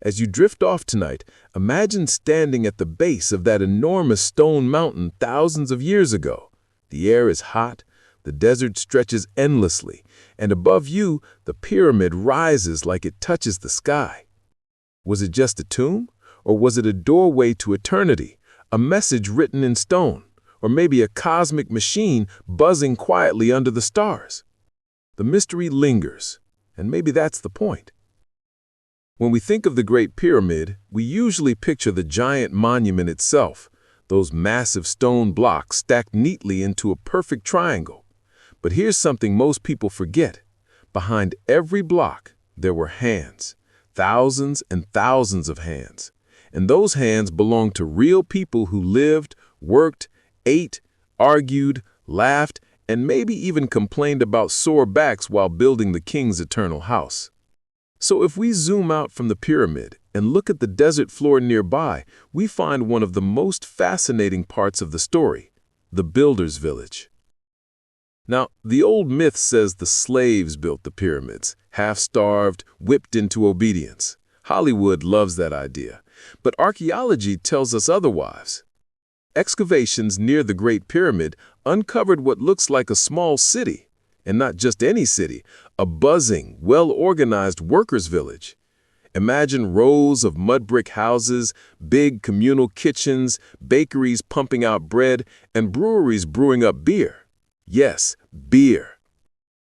As you drift off tonight, imagine standing at the base of that enormous stone mountain thousands of years ago. The air is hot, the desert stretches endlessly, and above you, the pyramid rises like it touches the sky. Was it just a tomb, or was it a doorway to eternity, a message written in stone? Or maybe a cosmic machine buzzing quietly under the stars? The mystery lingers, and maybe that's the point. When we think of the Great Pyramid, we usually picture the giant monument itself, those massive stone blocks stacked neatly into a perfect triangle. But here's something most people forget. Behind every block, there were hands, thousands and thousands of hands. And those hands belonged to real people who lived, worked, ate, argued, laughed, and maybe even complained about sore backs while building the king's eternal house. So if we zoom out from the pyramid and look at the desert floor nearby, we find one of the most fascinating parts of the story, the builder's village. Now, the old myth says the slaves built the pyramids, half-starved, whipped into obedience. Hollywood loves that idea, but archaeology tells us otherwise. Excavations near the Great Pyramid uncovered what looks like a small city, and not just any city, a buzzing, well-organized workers' village. Imagine rows of mud brick houses, big communal kitchens, bakeries pumping out bread, and breweries brewing up beer. Yes, beer.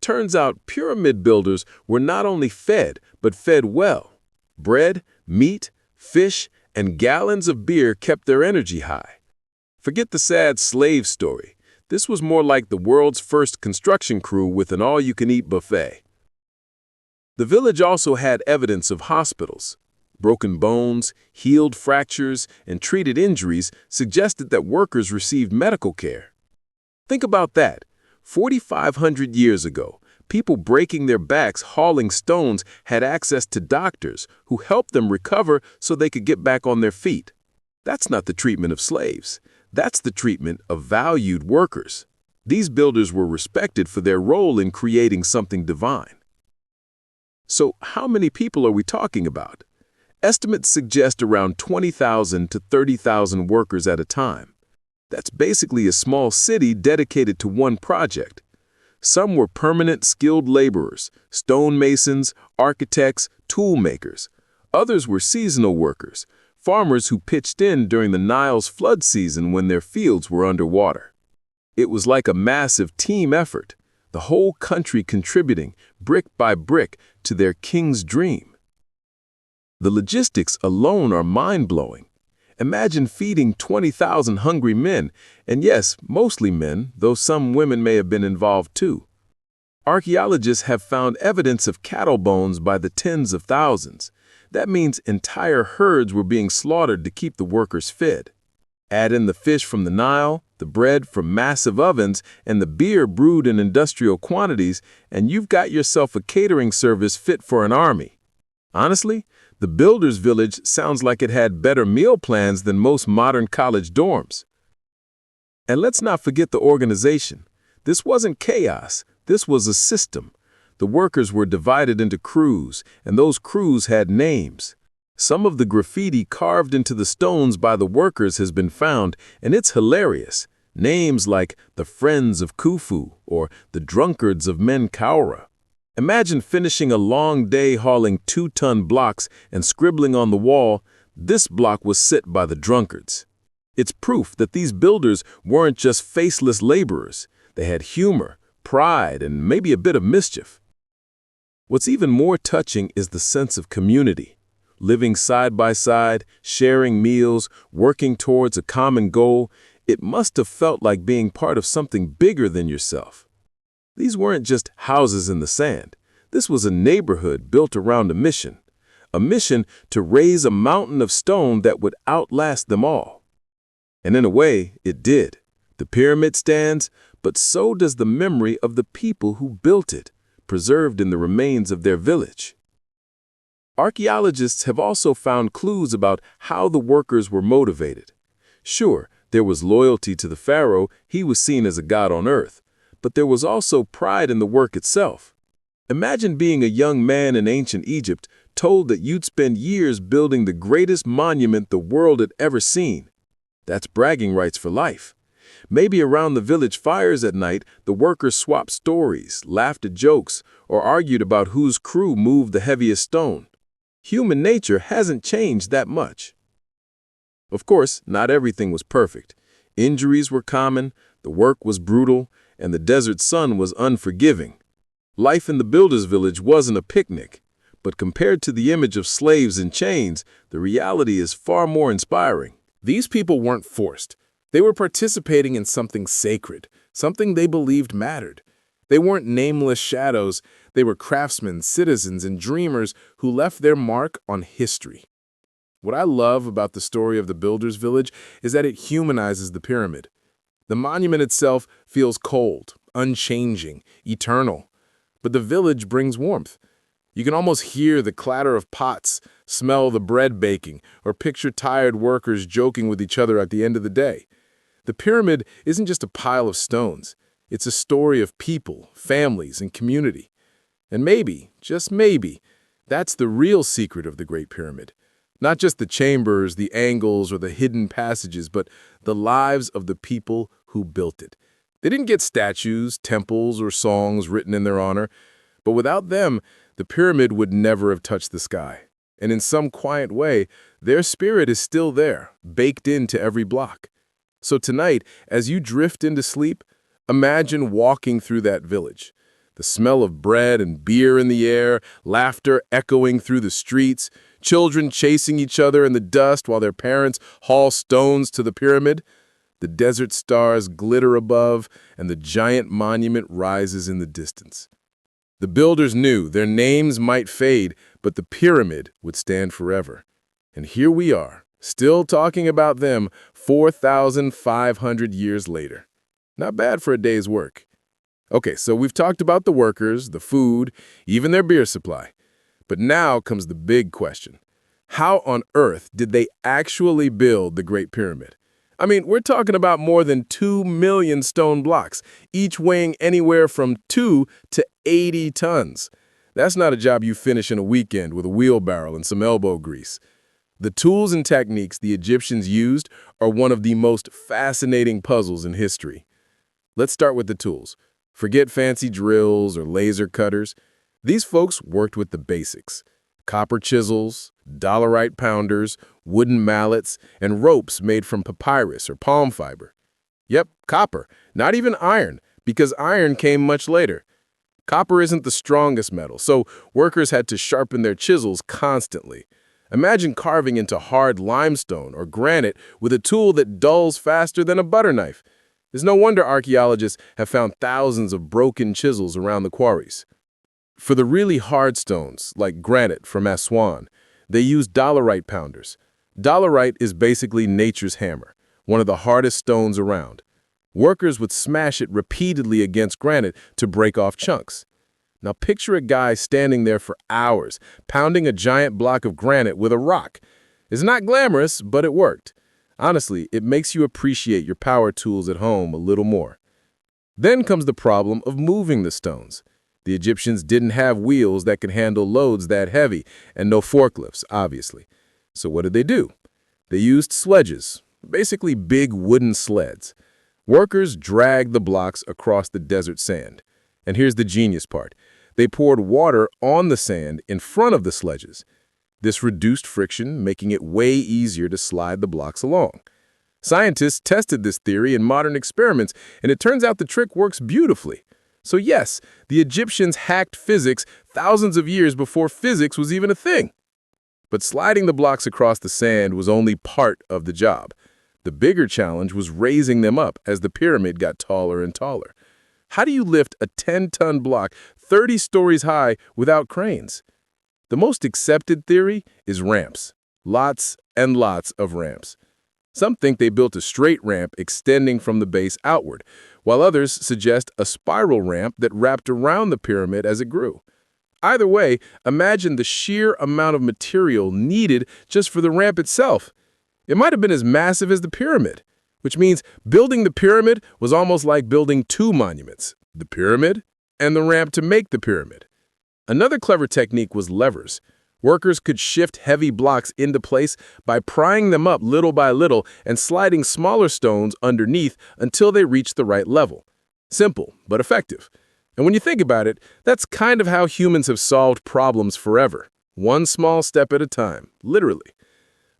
Turns out pyramid builders were not only fed, but fed well. Bread, meat, fish, and gallons of beer kept their energy high. Forget the sad slave story. This was more like the world's first construction crew with an all-you-can-eat buffet. The village also had evidence of hospitals. Broken bones, healed fractures, and treated injuries suggested that workers received medical care. Think about that. 4,500 years ago, People breaking their backs hauling stones had access to doctors who helped them recover so they could get back on their feet. That's not the treatment of slaves. That's the treatment of valued workers. These builders were respected for their role in creating something divine. So how many people are we talking about? Estimates suggest around 20,000 to 30,000 workers at a time. That's basically a small city dedicated to one project. Some were permanent skilled laborers, stonemasons, architects, tool makers. Others were seasonal workers, farmers who pitched in during the Nile's flood season when their fields were underwater. It was like a massive team effort, the whole country contributing, brick by brick, to their king's dream. The logistics alone are mind-blowing. Imagine feeding 20,000 hungry men, and yes, mostly men, though some women may have been involved too. Archaeologists have found evidence of cattle bones by the tens of thousands. That means entire herds were being slaughtered to keep the workers fed. Add in the fish from the Nile, the bread from massive ovens, and the beer brewed in industrial quantities, and you've got yourself a catering service fit for an army. Honestly, the builder's village sounds like it had better meal plans than most modern college dorms. And let's not forget the organization. This wasn't chaos. This was a system. The workers were divided into crews, and those crews had names. Some of the graffiti carved into the stones by the workers has been found, and it's hilarious. Names like the Friends of Khufu or the Drunkards of Menkaura. Imagine finishing a long day hauling 2-ton blocks and scribbling on the wall, "This block was set by the drunkards." It's proof that these builders weren't just faceless laborers. They had humor, pride, and maybe a bit of mischief. What's even more touching is the sense of community. Living side by side, sharing meals, working towards a common goal, it must have felt like being part of something bigger than yourself. These weren't just houses in the sand. This was a neighborhood built around a mission to raise a mountain of stone that would outlast them all. And in a way, it did. The pyramid stands, but so does the memory of the people who built it, preserved in the remains of their village. Archaeologists have also found clues about how the workers were motivated. Sure, there was loyalty to the pharaoh. He was seen as a god on earth. But there was also pride in the work itself. Imagine being a young man in ancient Egypt told that you'd spend years building the greatest monument the world had ever seen. That's bragging rights for life. Maybe around the village fires at night, the workers swapped stories, laughed at jokes, or argued about whose crew moved the heaviest stone. Human nature hasn't changed that much. Of course, not everything was perfect. Injuries were common, the work was brutal, and the desert sun was unforgiving. Life in the builder's village wasn't a picnic, but compared to the image of slaves in chains, the reality is far more inspiring. These people weren't forced. They were participating in something sacred, something they believed mattered. They weren't nameless shadows. They were craftsmen, citizens, and dreamers who left their mark on history. What I love about the story of the builder's village is that it humanizes the pyramid. The monument itself feels cold, unchanging, eternal. But the village brings warmth. You can almost hear the clatter of pots, smell the bread baking, or picture tired workers joking with each other at the end of the day. The pyramid isn't just a pile of stones. It's a story of people, families, and community. And maybe, just maybe, that's the real secret of the Great Pyramid. Not just the chambers, the angles, or the hidden passages, but the lives of the people who built it. They didn't get statues, temples, or songs written in their honor, but without them, the pyramid would never have touched the sky. And in some quiet way, their spirit is still there, baked into every block. So tonight, as you drift into sleep, imagine walking through that village. The smell of bread and beer in the air, laughter echoing through the streets, children chasing each other in the dust while their parents haul stones to the pyramid. The desert stars glitter above, and the giant monument rises in the distance. The builders knew their names might fade, but the pyramid would stand forever. And here we are, still talking about them 4,500 years later. Not bad for a day's work. Okay, so we've talked about the workers, the food, even their beer supply. But now comes the big question. How on earth did they actually build the Great Pyramid? I mean, we're talking about more than 2 million stone blocks, each weighing anywhere from 2 to 80 tons. That's not a job you finish in a weekend with a wheelbarrow and some elbow grease. The tools and techniques the Egyptians used are one of the most fascinating puzzles in history. Let's start with the tools. Forget fancy drills or laser cutters. These folks worked with the basics. Copper chisels, dolerite pounders, wooden mallets, and ropes made from papyrus or palm fiber. Yep, copper, not even iron, because iron came much later. Copper isn't the strongest metal, so workers had to sharpen their chisels constantly. Imagine carving into hard limestone or granite with a tool that dulls faster than a butter knife. It's no wonder archaeologists have found thousands of broken chisels around the quarries. For the really hard stones, like granite from Aswan, they used dolerite pounders. Dolerite is basically nature's hammer, one of the hardest stones around. Workers would smash it repeatedly against granite to break off chunks. Now picture a guy standing there for hours, pounding a giant block of granite with a rock. It's not glamorous, but it worked. Honestly, it makes you appreciate your power tools at home a little more. Then comes the problem of moving the stones. The Egyptians didn't have wheels that could handle loads that heavy, and no forklifts, obviously. So what did they do? They used sledges, basically big wooden sleds. Workers dragged the blocks across the desert sand. And here's the genius part. They poured water on the sand in front of the sledges. This reduced friction, making it way easier to slide the blocks along. Scientists tested this theory in modern experiments, and it turns out the trick works beautifully. So yes, the Egyptians hacked physics thousands of years before physics was even a thing. But sliding the blocks across the sand was only part of the job. The bigger challenge was raising them up as the pyramid got taller and taller. How do you lift a 10-ton block 30 stories high without cranes? The most accepted theory is ramps. Lots and lots of ramps. Some think they built a straight ramp extending from the base outward, while others suggest a spiral ramp that wrapped around the pyramid as it grew. Either way, imagine the sheer amount of material needed just for the ramp itself. It might have been as massive as the pyramid, which means building the pyramid was almost like building two monuments, the pyramid and the ramp to make the pyramid. Another clever technique was levers. Workers could shift heavy blocks into place by prying them up little by little and sliding smaller stones underneath until they reached the right level. Simple, but effective. And when you think about it, that's kind of how humans have solved problems forever. One small step at a time, literally.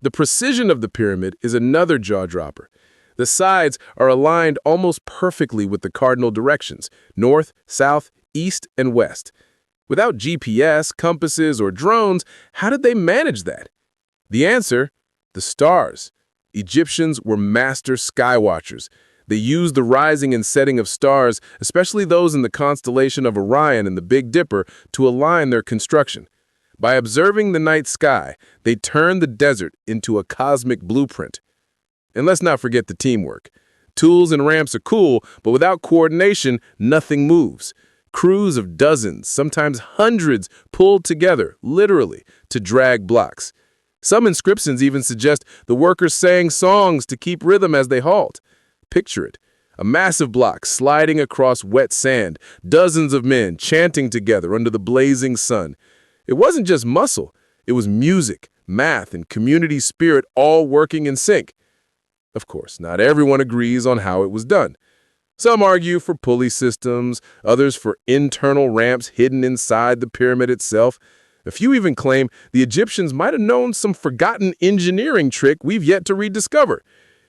The precision of the pyramid is another jaw-dropper. The sides are aligned almost perfectly with the cardinal directions, north, south, east, and west. Without GPS, compasses, or drones, how did they manage that? The answer? The stars. Egyptians were master skywatchers. They used the rising and setting of stars, especially those in the constellation of Orion and the Big Dipper, to align their construction. By observing the night sky, they turned the desert into a cosmic blueprint. And let's not forget the teamwork. Tools and ramps are cool, but without coordination, nothing moves. Crews of dozens, sometimes hundreds, pulled together, literally, to drag blocks. Some inscriptions even suggest the workers sang songs to keep rhythm as they hauled. Picture it. A massive block sliding across wet sand, dozens of men chanting together under the blazing sun. It wasn't just muscle. It was music, math, and community spirit all working in sync. Of course, not everyone agrees on how it was done. Some argue for pulley systems, others for internal ramps hidden inside the pyramid itself. A few even claim the Egyptians might have known some forgotten engineering trick we've yet to rediscover.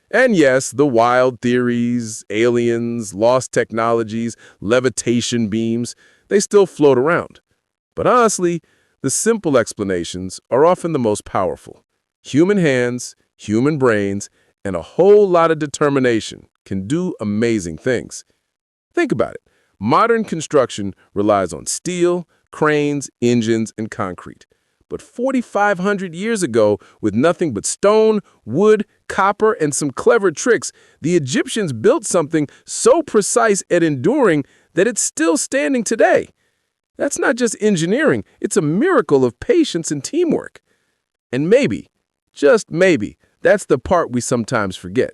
And yes, the wild theories, aliens, lost technologies, levitation beams, they still float around. But honestly, the simple explanations are often the most powerful. Human hands, human brains, and a whole lot of determination can do amazing things. Think about it. Modern construction relies on steel, cranes, engines, and concrete. But 4,500 years ago, with nothing but stone, wood, copper, and some clever tricks, the Egyptians built something so precise and enduring that it's still standing today. That's not just engineering, it's a miracle of patience and teamwork. And maybe, just maybe, that's the part we sometimes forget.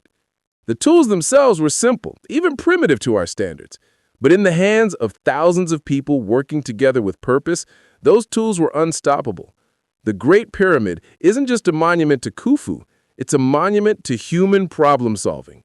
The tools themselves were simple, even primitive to our standards. But in the hands of thousands of people working together with purpose, those tools were unstoppable. The Great Pyramid isn't just a monument to Khufu, it's a monument to human problem solving.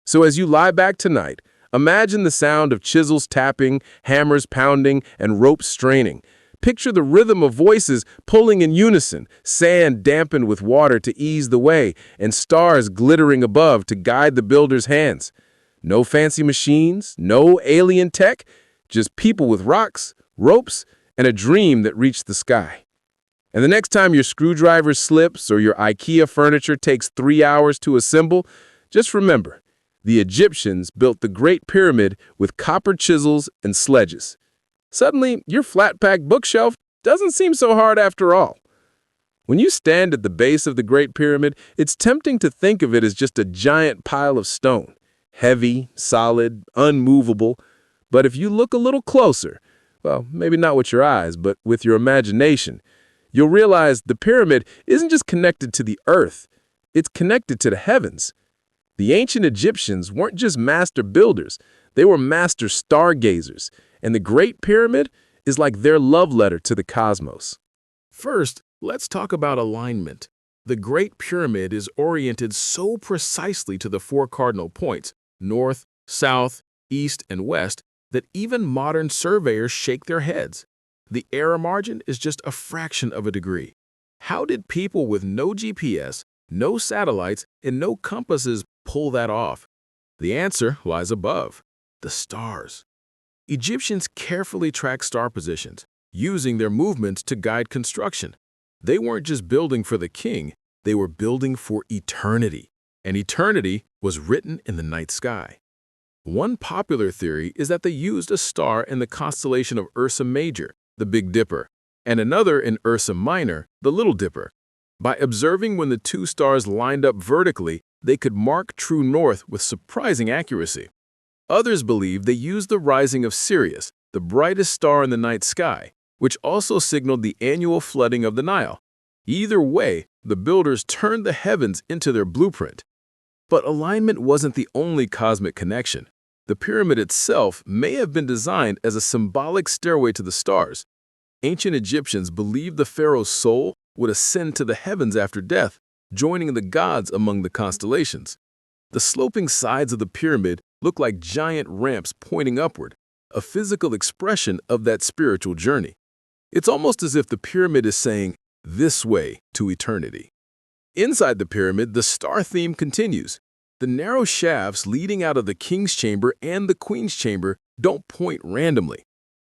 So as you lie back tonight, imagine the sound of chisels tapping, hammers pounding, and ropes straining. Picture the rhythm of voices pulling in unison, sand dampened with water to ease the way, and stars glittering above to guide the builder's hands. No fancy machines, no alien tech, just people with rocks, ropes, and a dream that reached the sky. And the next time your screwdriver slips or your IKEA furniture takes 3 hours to assemble, just remember, the Egyptians built the Great Pyramid with copper chisels and sledges. Suddenly, your flat-pack bookshelf doesn't seem so hard after all. When you stand at the base of the Great Pyramid, it's tempting to think of it as just a giant pile of stone, heavy, solid, unmovable. But if you look a little closer, well, maybe not with your eyes, but with your imagination, you'll realize the pyramid isn't just connected to the earth, it's connected to the heavens. The ancient Egyptians weren't just master builders, they were master stargazers, and the Great Pyramid is like their love letter to the cosmos. First, let's talk about alignment. The Great Pyramid is oriented so precisely to the 4 cardinal points, north, south, east, and west, that even modern surveyors shake their heads. The error margin is just a fraction of a degree. How did people with no GPS, no satellites, and no compasses pull that off? The answer lies above: the stars. Egyptians carefully tracked star positions, using their movements to guide construction. They weren't just building for the king, they were building for eternity. And eternity was written in the night sky. One popular theory is that they used a star in the constellation of Ursa Major, the Big Dipper, and another in Ursa Minor, the Little Dipper. By observing when the 2 stars lined up vertically, they could mark true north with surprising accuracy. Others believe they used the rising of Sirius, the brightest star in the night sky, which also signaled the annual flooding of the Nile. Either way, the builders turned the heavens into their blueprint. But alignment wasn't the only cosmic connection. The pyramid itself may have been designed as a symbolic stairway to the stars. Ancient Egyptians believed the pharaoh's soul would ascend to the heavens after death, joining the gods among the constellations. The sloping sides of the pyramid look like giant ramps pointing upward, a physical expression of that spiritual journey. It's almost as if the pyramid is saying, "This way to eternity." Inside the pyramid, the star theme continues. The narrow shafts leading out of the king's chamber and the queen's chamber don't point randomly.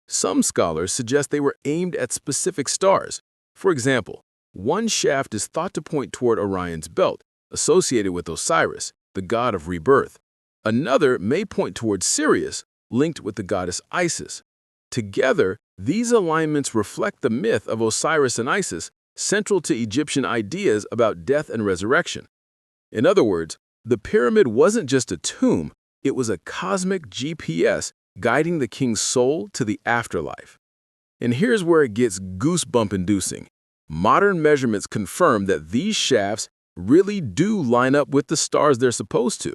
Some scholars suggest they were aimed at specific stars. For example, one shaft is thought to point toward Orion's belt, associated with Osiris, the god of rebirth. Another may point toward Sirius, linked with the goddess Isis. Together, these alignments reflect the myth of Osiris and Isis, central to Egyptian ideas about death and resurrection. In other words, the pyramid wasn't just a tomb, it was a cosmic GPS guiding the king's soul to the afterlife. And here's where it gets goosebump-inducing. Modern measurements confirm that these shafts really do line up with the stars they're supposed to.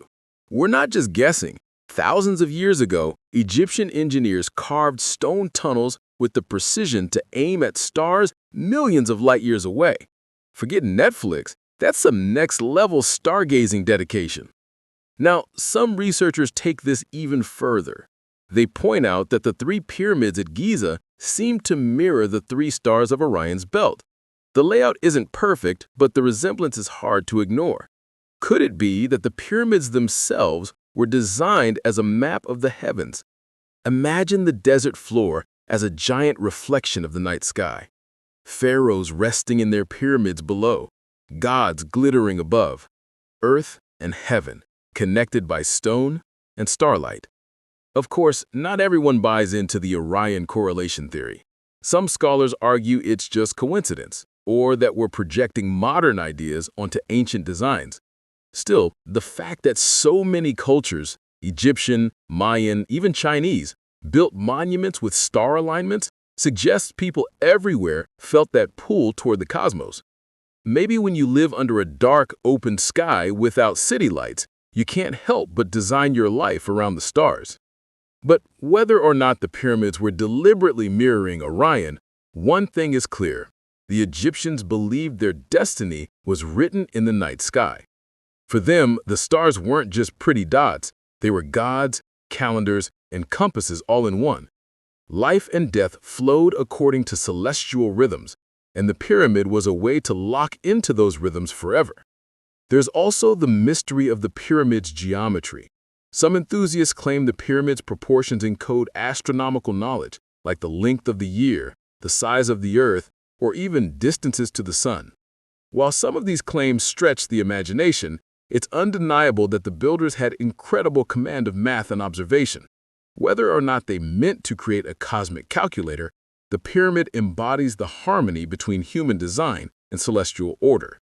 We're not just guessing. Thousands of years ago, Egyptian engineers carved stone tunnels with the precision to aim at stars millions of light years away. Forget Netflix, that's some next-level stargazing dedication. Now, some researchers take this even further. They point out that the 3 pyramids at Giza seem to mirror the 3 stars of Orion's belt. The layout isn't perfect, but the resemblance is hard to ignore. Could it be that the pyramids themselves were designed as a map of the heavens? Imagine the desert floor as a giant reflection of the night sky. Pharaohs resting in their pyramids below, gods glittering above, earth and heaven connected by stone and starlight. Of course, not everyone buys into the Orion correlation theory. Some scholars argue it's just coincidence, or that we're projecting modern ideas onto ancient designs. Still, the fact that so many cultures, Egyptian, Mayan, even Chinese, built monuments with star alignments, suggests people everywhere felt that pull toward the cosmos. Maybe when you live under a dark, open sky without city lights, you can't help but design your life around the stars. But whether or not the pyramids were deliberately mirroring Orion, one thing is clear. The Egyptians believed their destiny was written in the night sky. For them, the stars weren't just pretty dots, they were gods, calendars, and compasses all in one. Life and death flowed according to celestial rhythms, and the pyramid was a way to lock into those rhythms forever. There's also the mystery of the pyramid's geometry. Some enthusiasts claim the pyramid's proportions encode astronomical knowledge, like the length of the year, the size of the Earth, or even distances to the sun. While some of these claims stretch the imagination, it's undeniable that the builders had incredible command of math and observation. Whether or not they meant to create a cosmic calculator, the pyramid embodies the harmony between human design and celestial order.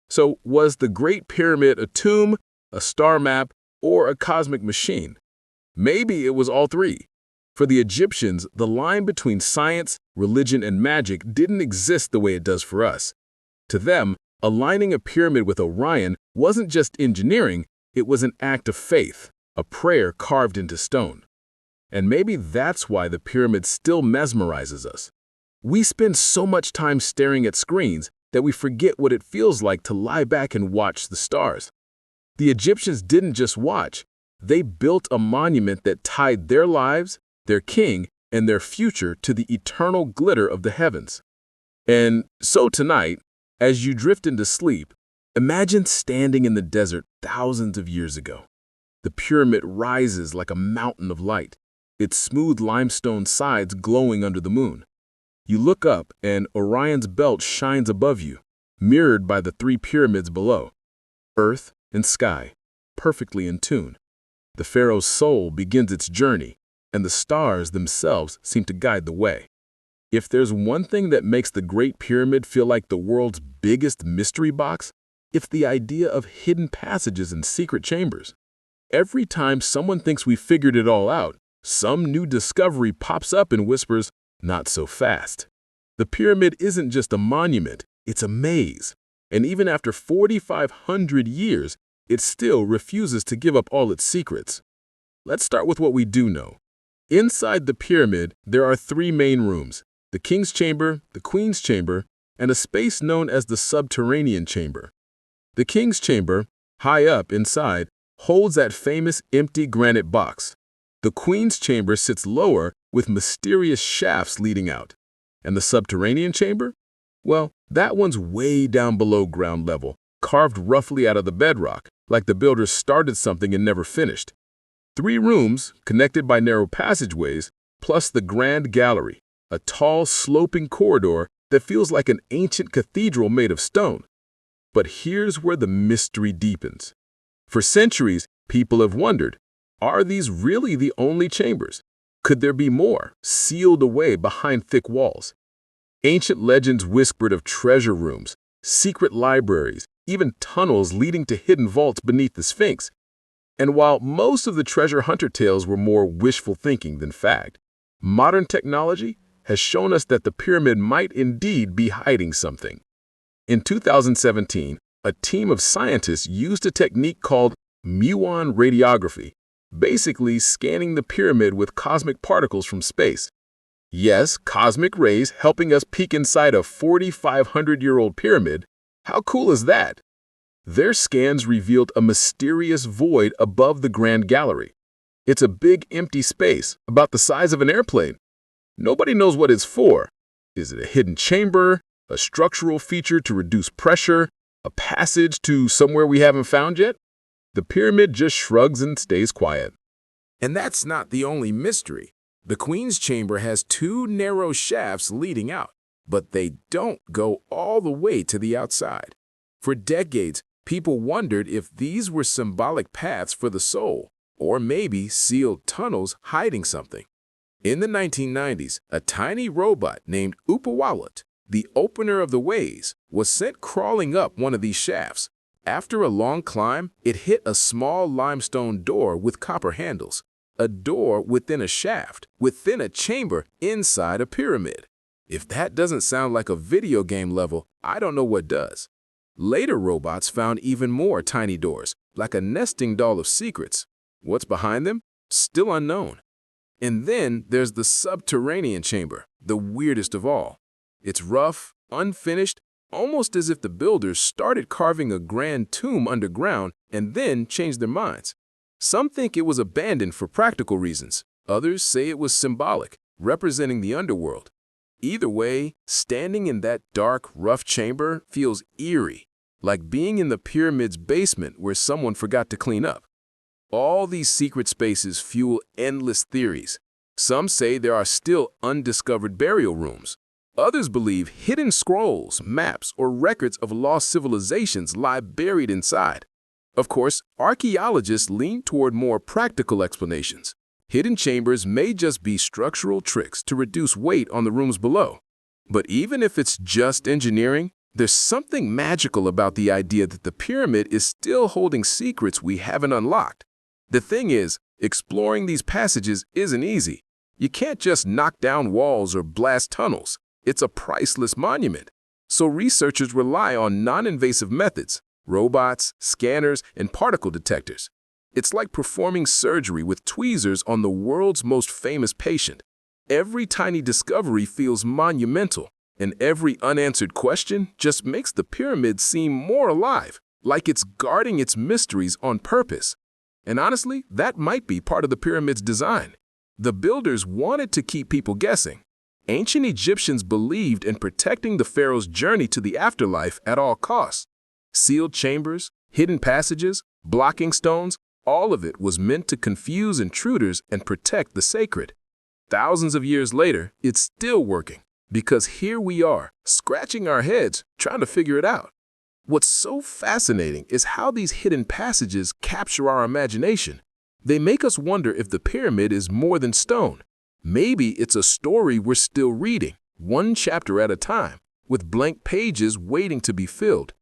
So, was the Great Pyramid a tomb, a star map, or a cosmic machine? Maybe it was all three. For the Egyptians, the line between science, religion, and magic didn't exist the way it does for us. To them, aligning a pyramid with Orion wasn't just engineering, it was an act of faith, a prayer carved into stone. And maybe that's why the pyramid still mesmerizes us. We spend so much time staring at screens that we forget what it feels like to lie back and watch the stars. The Egyptians didn't just watch, they built a monument that tied their lives, their king, and their future to the eternal glitter of the heavens. And so tonight, as you drift into sleep, imagine standing in the desert thousands of years ago. The pyramid rises like a mountain of light, its smooth limestone sides glowing under the moon. You look up and Orion's belt shines above you, mirrored by the three pyramids below. Earth and sky, perfectly in tune. The pharaoh's soul begins its journey, and the stars themselves seem to guide the way. If there's one thing that makes the Great Pyramid feel like the world's biggest mystery box, it's the idea of hidden passages and secret chambers. Every time someone thinks we figured it all out, some new discovery pops up and whispers, "Not so fast." The pyramid isn't just a monument, it's a maze. And even after 4,500 years, it still refuses to give up all its secrets. Let's start with what we do know. Inside the pyramid, there are three main rooms: the king's chamber, the queen's chamber, and a space known as the subterranean chamber. The king's chamber, high up inside, holds that famous empty granite box. The queen's chamber sits lower with mysterious shafts leading out. And the subterranean chamber? Well, that one's way down below ground level, carved roughly out of the bedrock, like the builders started something and never finished. Three rooms, connected by narrow passageways, plus the grand gallery, a tall, sloping corridor that feels like an ancient cathedral made of stone. But here's where the mystery deepens. For centuries, people have wondered, are these really the only chambers? Could there be more, sealed away behind thick walls? Ancient legends whispered of treasure rooms, secret libraries, even tunnels leading to hidden vaults beneath the Sphinx. And while most of the treasure hunter tales were more wishful thinking than fact, modern technology has shown us that the pyramid might indeed be hiding something. In 2017, a team of scientists used a technique called muon radiography, basically scanning the pyramid with cosmic particles from space. Yes, cosmic rays helping us peek inside a 4,500-year-old pyramid. How cool is that? Their scans revealed a mysterious void above the grand gallery. It's a big empty space, about the size of an airplane. Nobody knows what it's for. Is it a hidden chamber, a structural feature to reduce pressure, a passage to somewhere we haven't found yet? The pyramid just shrugs and stays quiet. And that's not the only mystery. The Queen's chamber has two narrow shafts leading out, but they don't go all the way to the outside. For decades, people wondered if these were symbolic paths for the soul, or maybe sealed tunnels hiding something. In the 1990s, a tiny robot named Upawallet, the opener of the ways, was sent crawling up one of these shafts. After a long climb, it hit a small limestone door with copper handles. a door within a shaft, within a chamber inside a pyramid. If that doesn't sound like a video game level, I don't know what does. Later robots found even more tiny doors, like a nesting doll of secrets. What's behind them? Still unknown. And then there's the subterranean chamber, the weirdest of all. It's rough, unfinished, almost as if the builders started carving a grand tomb underground and then changed their minds. Some think it was abandoned for practical reasons. Others say it was symbolic, representing the underworld. Either way, standing in that dark, rough chamber feels eerie, like being in the pyramid's basement where someone forgot to clean up. All these secret spaces fuel endless theories. Some say there are still undiscovered burial rooms. Others believe hidden scrolls, maps, or records of lost civilizations lie buried inside. Of course, archaeologists lean toward more practical explanations. Hidden chambers may just be structural tricks to reduce weight on the rooms below. But even if it's just engineering, there's something magical about the idea that the pyramid is still holding secrets we haven't unlocked. The thing is, exploring these passages isn't easy. You can't just knock down walls or blast tunnels. It's a priceless monument. So researchers rely on non-invasive methods, robots, scanners, and particle detectors. It's like performing surgery with tweezers on the world's most famous patient. Every tiny discovery feels monumental, and every unanswered question just makes the pyramid seem more alive, like it's guarding its mysteries on purpose. And honestly, that might be part of the pyramid's design. The builders wanted to keep people guessing. Ancient Egyptians believed in protecting the pharaoh's journey to the afterlife at all costs. Sealed chambers, hidden passages, blocking stones, all of it was meant to confuse intruders and protect the sacred. Thousands of years later, it's still working, because here we are, scratching our heads, trying to figure it out. What's so fascinating is how these hidden passages capture our imagination. They make us wonder if the pyramid is more than stone. Maybe it's a story we're still reading, one chapter at a time, with blank pages waiting to be filled.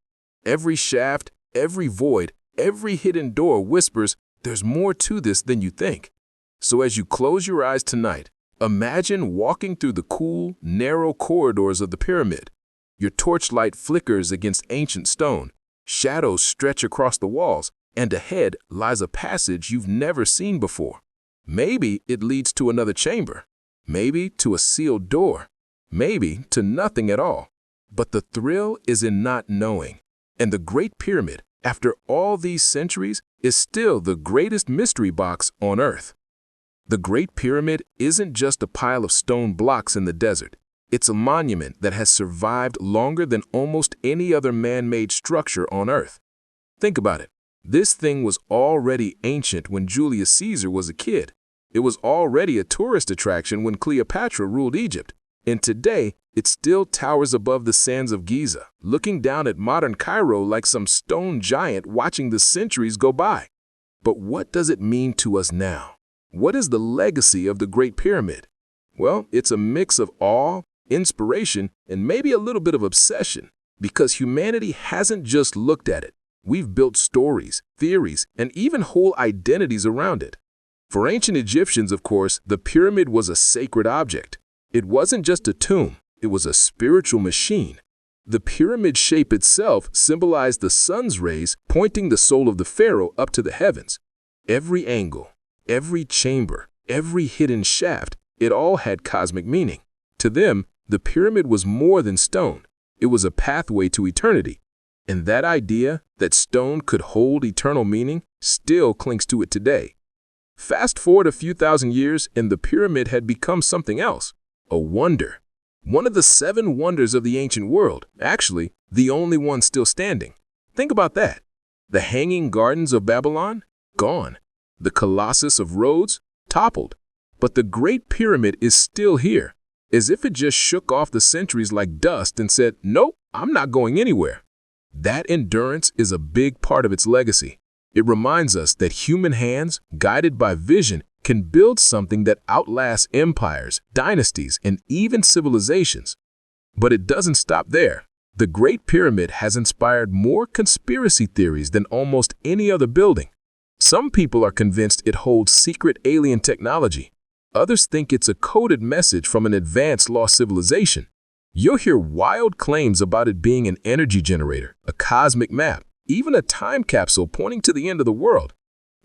Every shaft, every void, every hidden door whispers, there's more to this than you think. So as you close your eyes tonight, imagine walking through the cool, narrow corridors of the pyramid. Your torchlight flickers against ancient stone, shadows stretch across the walls, and ahead lies a passage you've never seen before. Maybe it leads to another chamber, maybe to a sealed door, maybe to nothing at all. But the thrill is in not knowing. And the Great Pyramid, after all these centuries, is still the greatest mystery box on Earth. The Great Pyramid isn't just a pile of stone blocks in the desert. It's a monument that has survived longer than almost any other man-made structure on Earth. Think about it. This thing was already ancient when Julius Caesar was a kid. It was already a tourist attraction when Cleopatra ruled Egypt. And today, it still towers above the sands of Giza, looking down at modern Cairo like some stone giant watching the centuries go by. But what does it mean to us now? What is the legacy of the Great Pyramid? Well, it's a mix of awe, inspiration, and maybe a little bit of obsession, because humanity hasn't just looked at it. We've built stories, theories, and even whole identities around it. For ancient Egyptians, of course, the pyramid was a sacred object. It wasn't just a tomb, it was a spiritual machine. The pyramid shape itself symbolized the sun's rays pointing the soul of the pharaoh up to the heavens. Every angle, every chamber, every hidden shaft, it all had cosmic meaning. To them, the pyramid was more than stone. It was a pathway to eternity. And that idea that stone could hold eternal meaning still clings to it today. Fast forward a few thousand years and the pyramid had become something else, a wonder. One of the 7 wonders of the ancient world, actually, the only one still standing. Think about that. The Hanging Gardens of Babylon? Gone. The Colossus of Rhodes? Toppled. But the Great Pyramid is still here, as if it just shook off the centuries like dust and said, nope, I'm not going anywhere. That endurance is a big part of its legacy. It reminds us that human hands, guided by vision, can build something that outlasts empires, dynasties, and even civilizations. But it doesn't stop there. The Great Pyramid has inspired more conspiracy theories than almost any other building. Some people are convinced it holds secret alien technology. Others think it's a coded message from an advanced lost civilization. You'll hear wild claims about it being an energy generator, a cosmic map, even a time capsule pointing to the end of the world.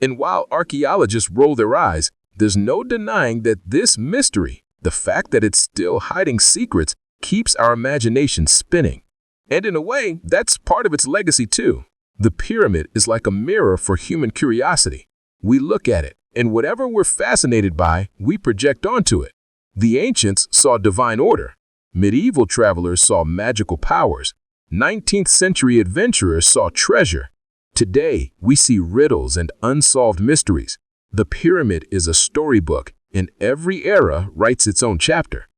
And while archaeologists roll their eyes, there's no denying that this mystery, the fact that it's still hiding secrets, keeps our imagination spinning. And in a way, that's part of its legacy too. The pyramid is like a mirror for human curiosity. We look at it, and whatever we're fascinated by, we project onto it. The ancients saw divine order. Medieval travelers saw magical powers. 19th century adventurers saw treasure. Today, we see riddles and unsolved mysteries. The pyramid is a storybook, and every era writes its own chapter.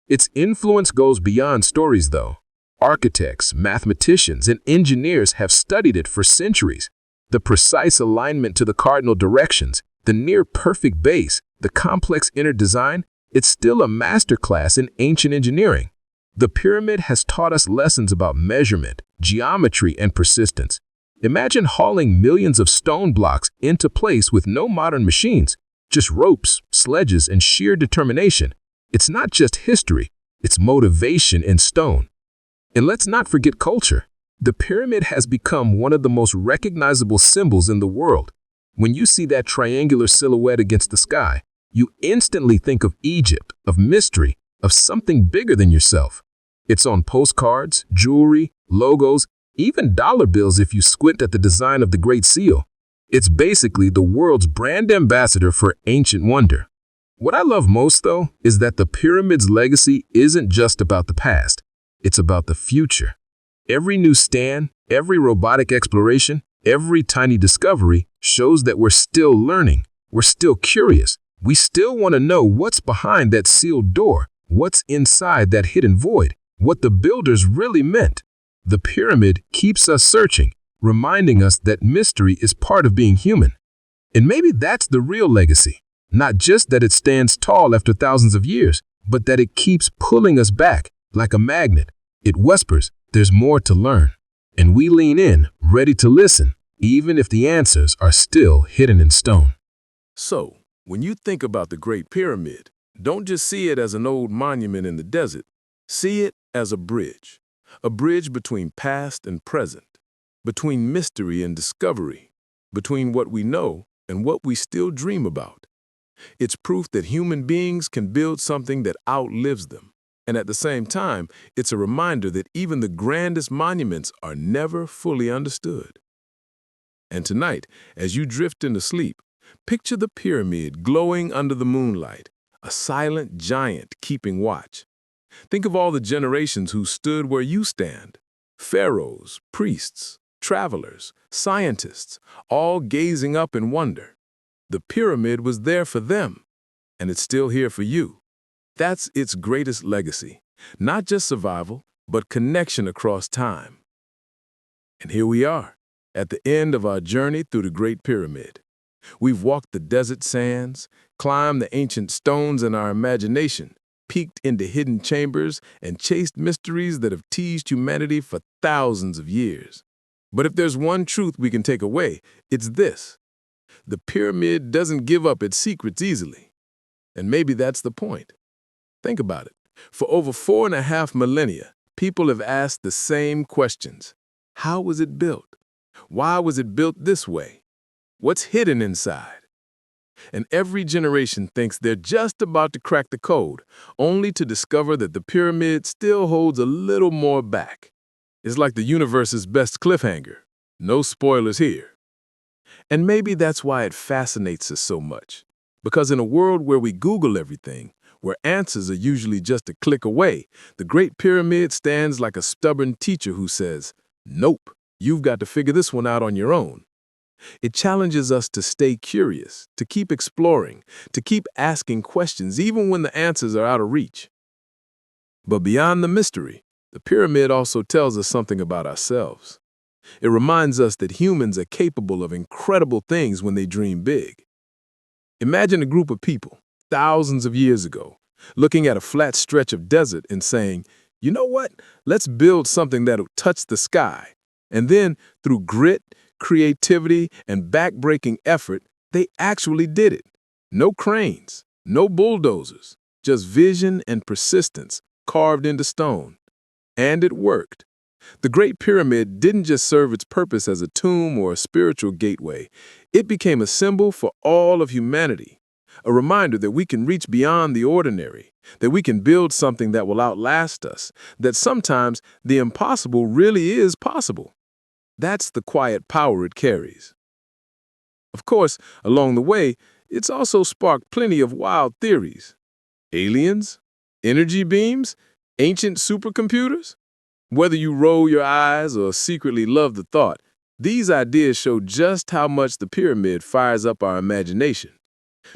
Its influence goes beyond stories, though. Architects, mathematicians, and engineers have studied it for centuries. The precise alignment to the cardinal directions, the near-perfect base, the complex inner design, it's still a masterclass in ancient engineering. The pyramid has taught us lessons about measurement, geometry, and persistence. Imagine hauling millions of stone blocks into place with no modern machines, just ropes, sledges, and sheer determination. It's not just history, it's motivation in stone. And let's not forget culture. The pyramid has become one of the most recognizable symbols in the world. When you see that triangular silhouette against the sky, you instantly think of Egypt, of mystery, of something bigger than yourself. It's on postcards, jewelry, logos, even dollar bills if you squint at the design of the Great Seal. It's basically the world's brand ambassador for ancient wonder. What I love most, though, is that the pyramid's legacy isn't just about the past. It's about the future. Every new stand, every robotic exploration, every tiny discovery shows that we're still learning. We're still curious. We still want to know what's behind that sealed door, what's inside that hidden void, what the builders really meant. The pyramid keeps us searching, reminding us that mystery is part of being human. And maybe that's the real legacy. Not just that it stands tall after thousands of years, but that it keeps pulling us back like a magnet. It whispers, there's more to learn. And we lean in, ready to listen, even if the answers are still hidden in stone. So, when you think about the Great Pyramid, don't just see it as an old monument in the desert. See it as a bridge between past and present, between mystery and discovery, between what we know and what we still dream about. It's proof that human beings can build something that outlives them. And at the same time, it's a reminder that even the grandest monuments are never fully understood. And tonight, as you drift into sleep, picture the pyramid glowing under the moonlight, a silent giant keeping watch. Think of all the generations who stood where you stand. Pharaohs, priests, travelers, scientists, all gazing up in wonder. The pyramid was there for them, and it's still here for you. That's its greatest legacy, not just survival, but connection across time. And here we are, at the end of our journey through the Great Pyramid. We've walked the desert sands, climbed the ancient stones in our imagination, peeked into hidden chambers, and chased mysteries that have teased humanity for thousands of years. But if there's one truth we can take away, it's this. The pyramid doesn't give up its secrets easily. And maybe that's the point. Think about it. For over 4.5 millennia, people have asked the same questions. How was it built? Why was it built this way? What's hidden inside? And every generation thinks they're just about to crack the code, only to discover that the pyramid still holds a little more back. It's like the universe's best cliffhanger. No spoilers here. And maybe that's why it fascinates us so much. Because in a world where we Google everything, where answers are usually just a click away, the Great Pyramid stands like a stubborn teacher who says, nope, you've got to figure this one out on your own. It challenges us to stay curious, to keep exploring, to keep asking questions even when the answers are out of reach. But beyond the mystery, the pyramid also tells us something about ourselves. It reminds us that humans are capable of incredible things when they dream big. Imagine a group of people, thousands of years ago, looking at a flat stretch of desert and saying, you know what, let's build something that'll touch the sky. And then, through grit, creativity, and back-breaking effort, they actually did it. No cranes, no bulldozers, just vision and persistence carved into stone. And it worked. The Great Pyramid didn't just serve its purpose as a tomb or a spiritual gateway. It became a symbol for all of humanity, a reminder that we can reach beyond the ordinary, that we can build something that will outlast us, that sometimes the impossible really is possible. That's the quiet power it carries. Of course, along the way, it's also sparked plenty of wild theories. Aliens? Energy beams? Ancient supercomputers? Whether you roll your eyes or secretly love the thought, these ideas show just how much the pyramid fires up our imagination.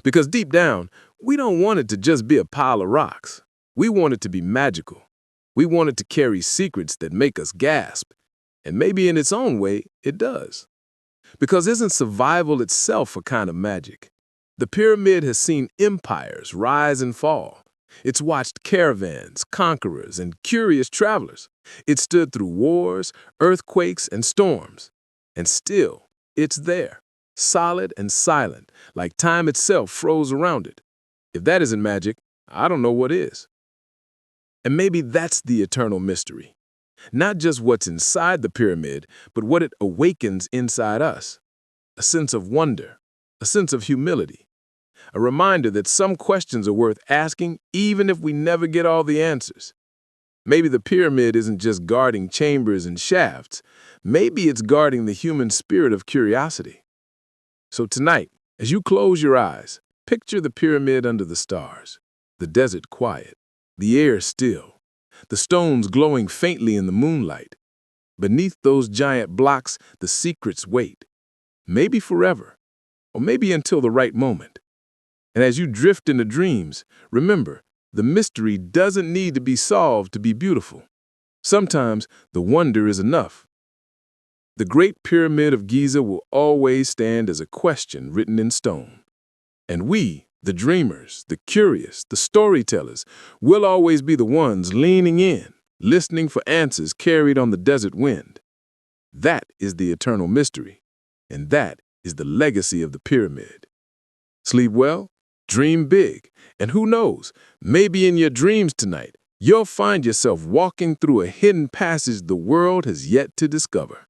Because deep down, we don't want it to just be a pile of rocks. We want it to be magical. We want it to carry secrets that make us gasp. And maybe in its own way, it does. Because isn't survival itself a kind of magic? The pyramid has seen empires rise and fall. It's watched caravans, conquerors, and curious travelers. It stood through wars, earthquakes, and storms. And still, it's there, solid and silent, like time itself froze around it. If that isn't magic, I don't know what is. And maybe that's the eternal mystery. Not just what's inside the pyramid, but what it awakens inside us. A sense of wonder, a sense of humility. A reminder that some questions are worth asking even if we never get all the answers. Maybe the pyramid isn't just guarding chambers and shafts. Maybe it's guarding the human spirit of curiosity. So tonight, as you close your eyes, picture the pyramid under the stars, the desert quiet, the air still, the stones glowing faintly in the moonlight. Beneath those giant blocks, the secrets wait. Maybe forever, or maybe until the right moment. And as you drift into dreams, remember, the mystery doesn't need to be solved to be beautiful. Sometimes the wonder is enough. The Great Pyramid of Giza will always stand as a question written in stone. And we, the dreamers, the curious, the storytellers, will always be the ones leaning in, listening for answers carried on the desert wind. That is the eternal mystery, and that is the legacy of the pyramid. Sleep well, dream big, and who knows, maybe in your dreams tonight, you'll find yourself walking through a hidden passage the world has yet to discover.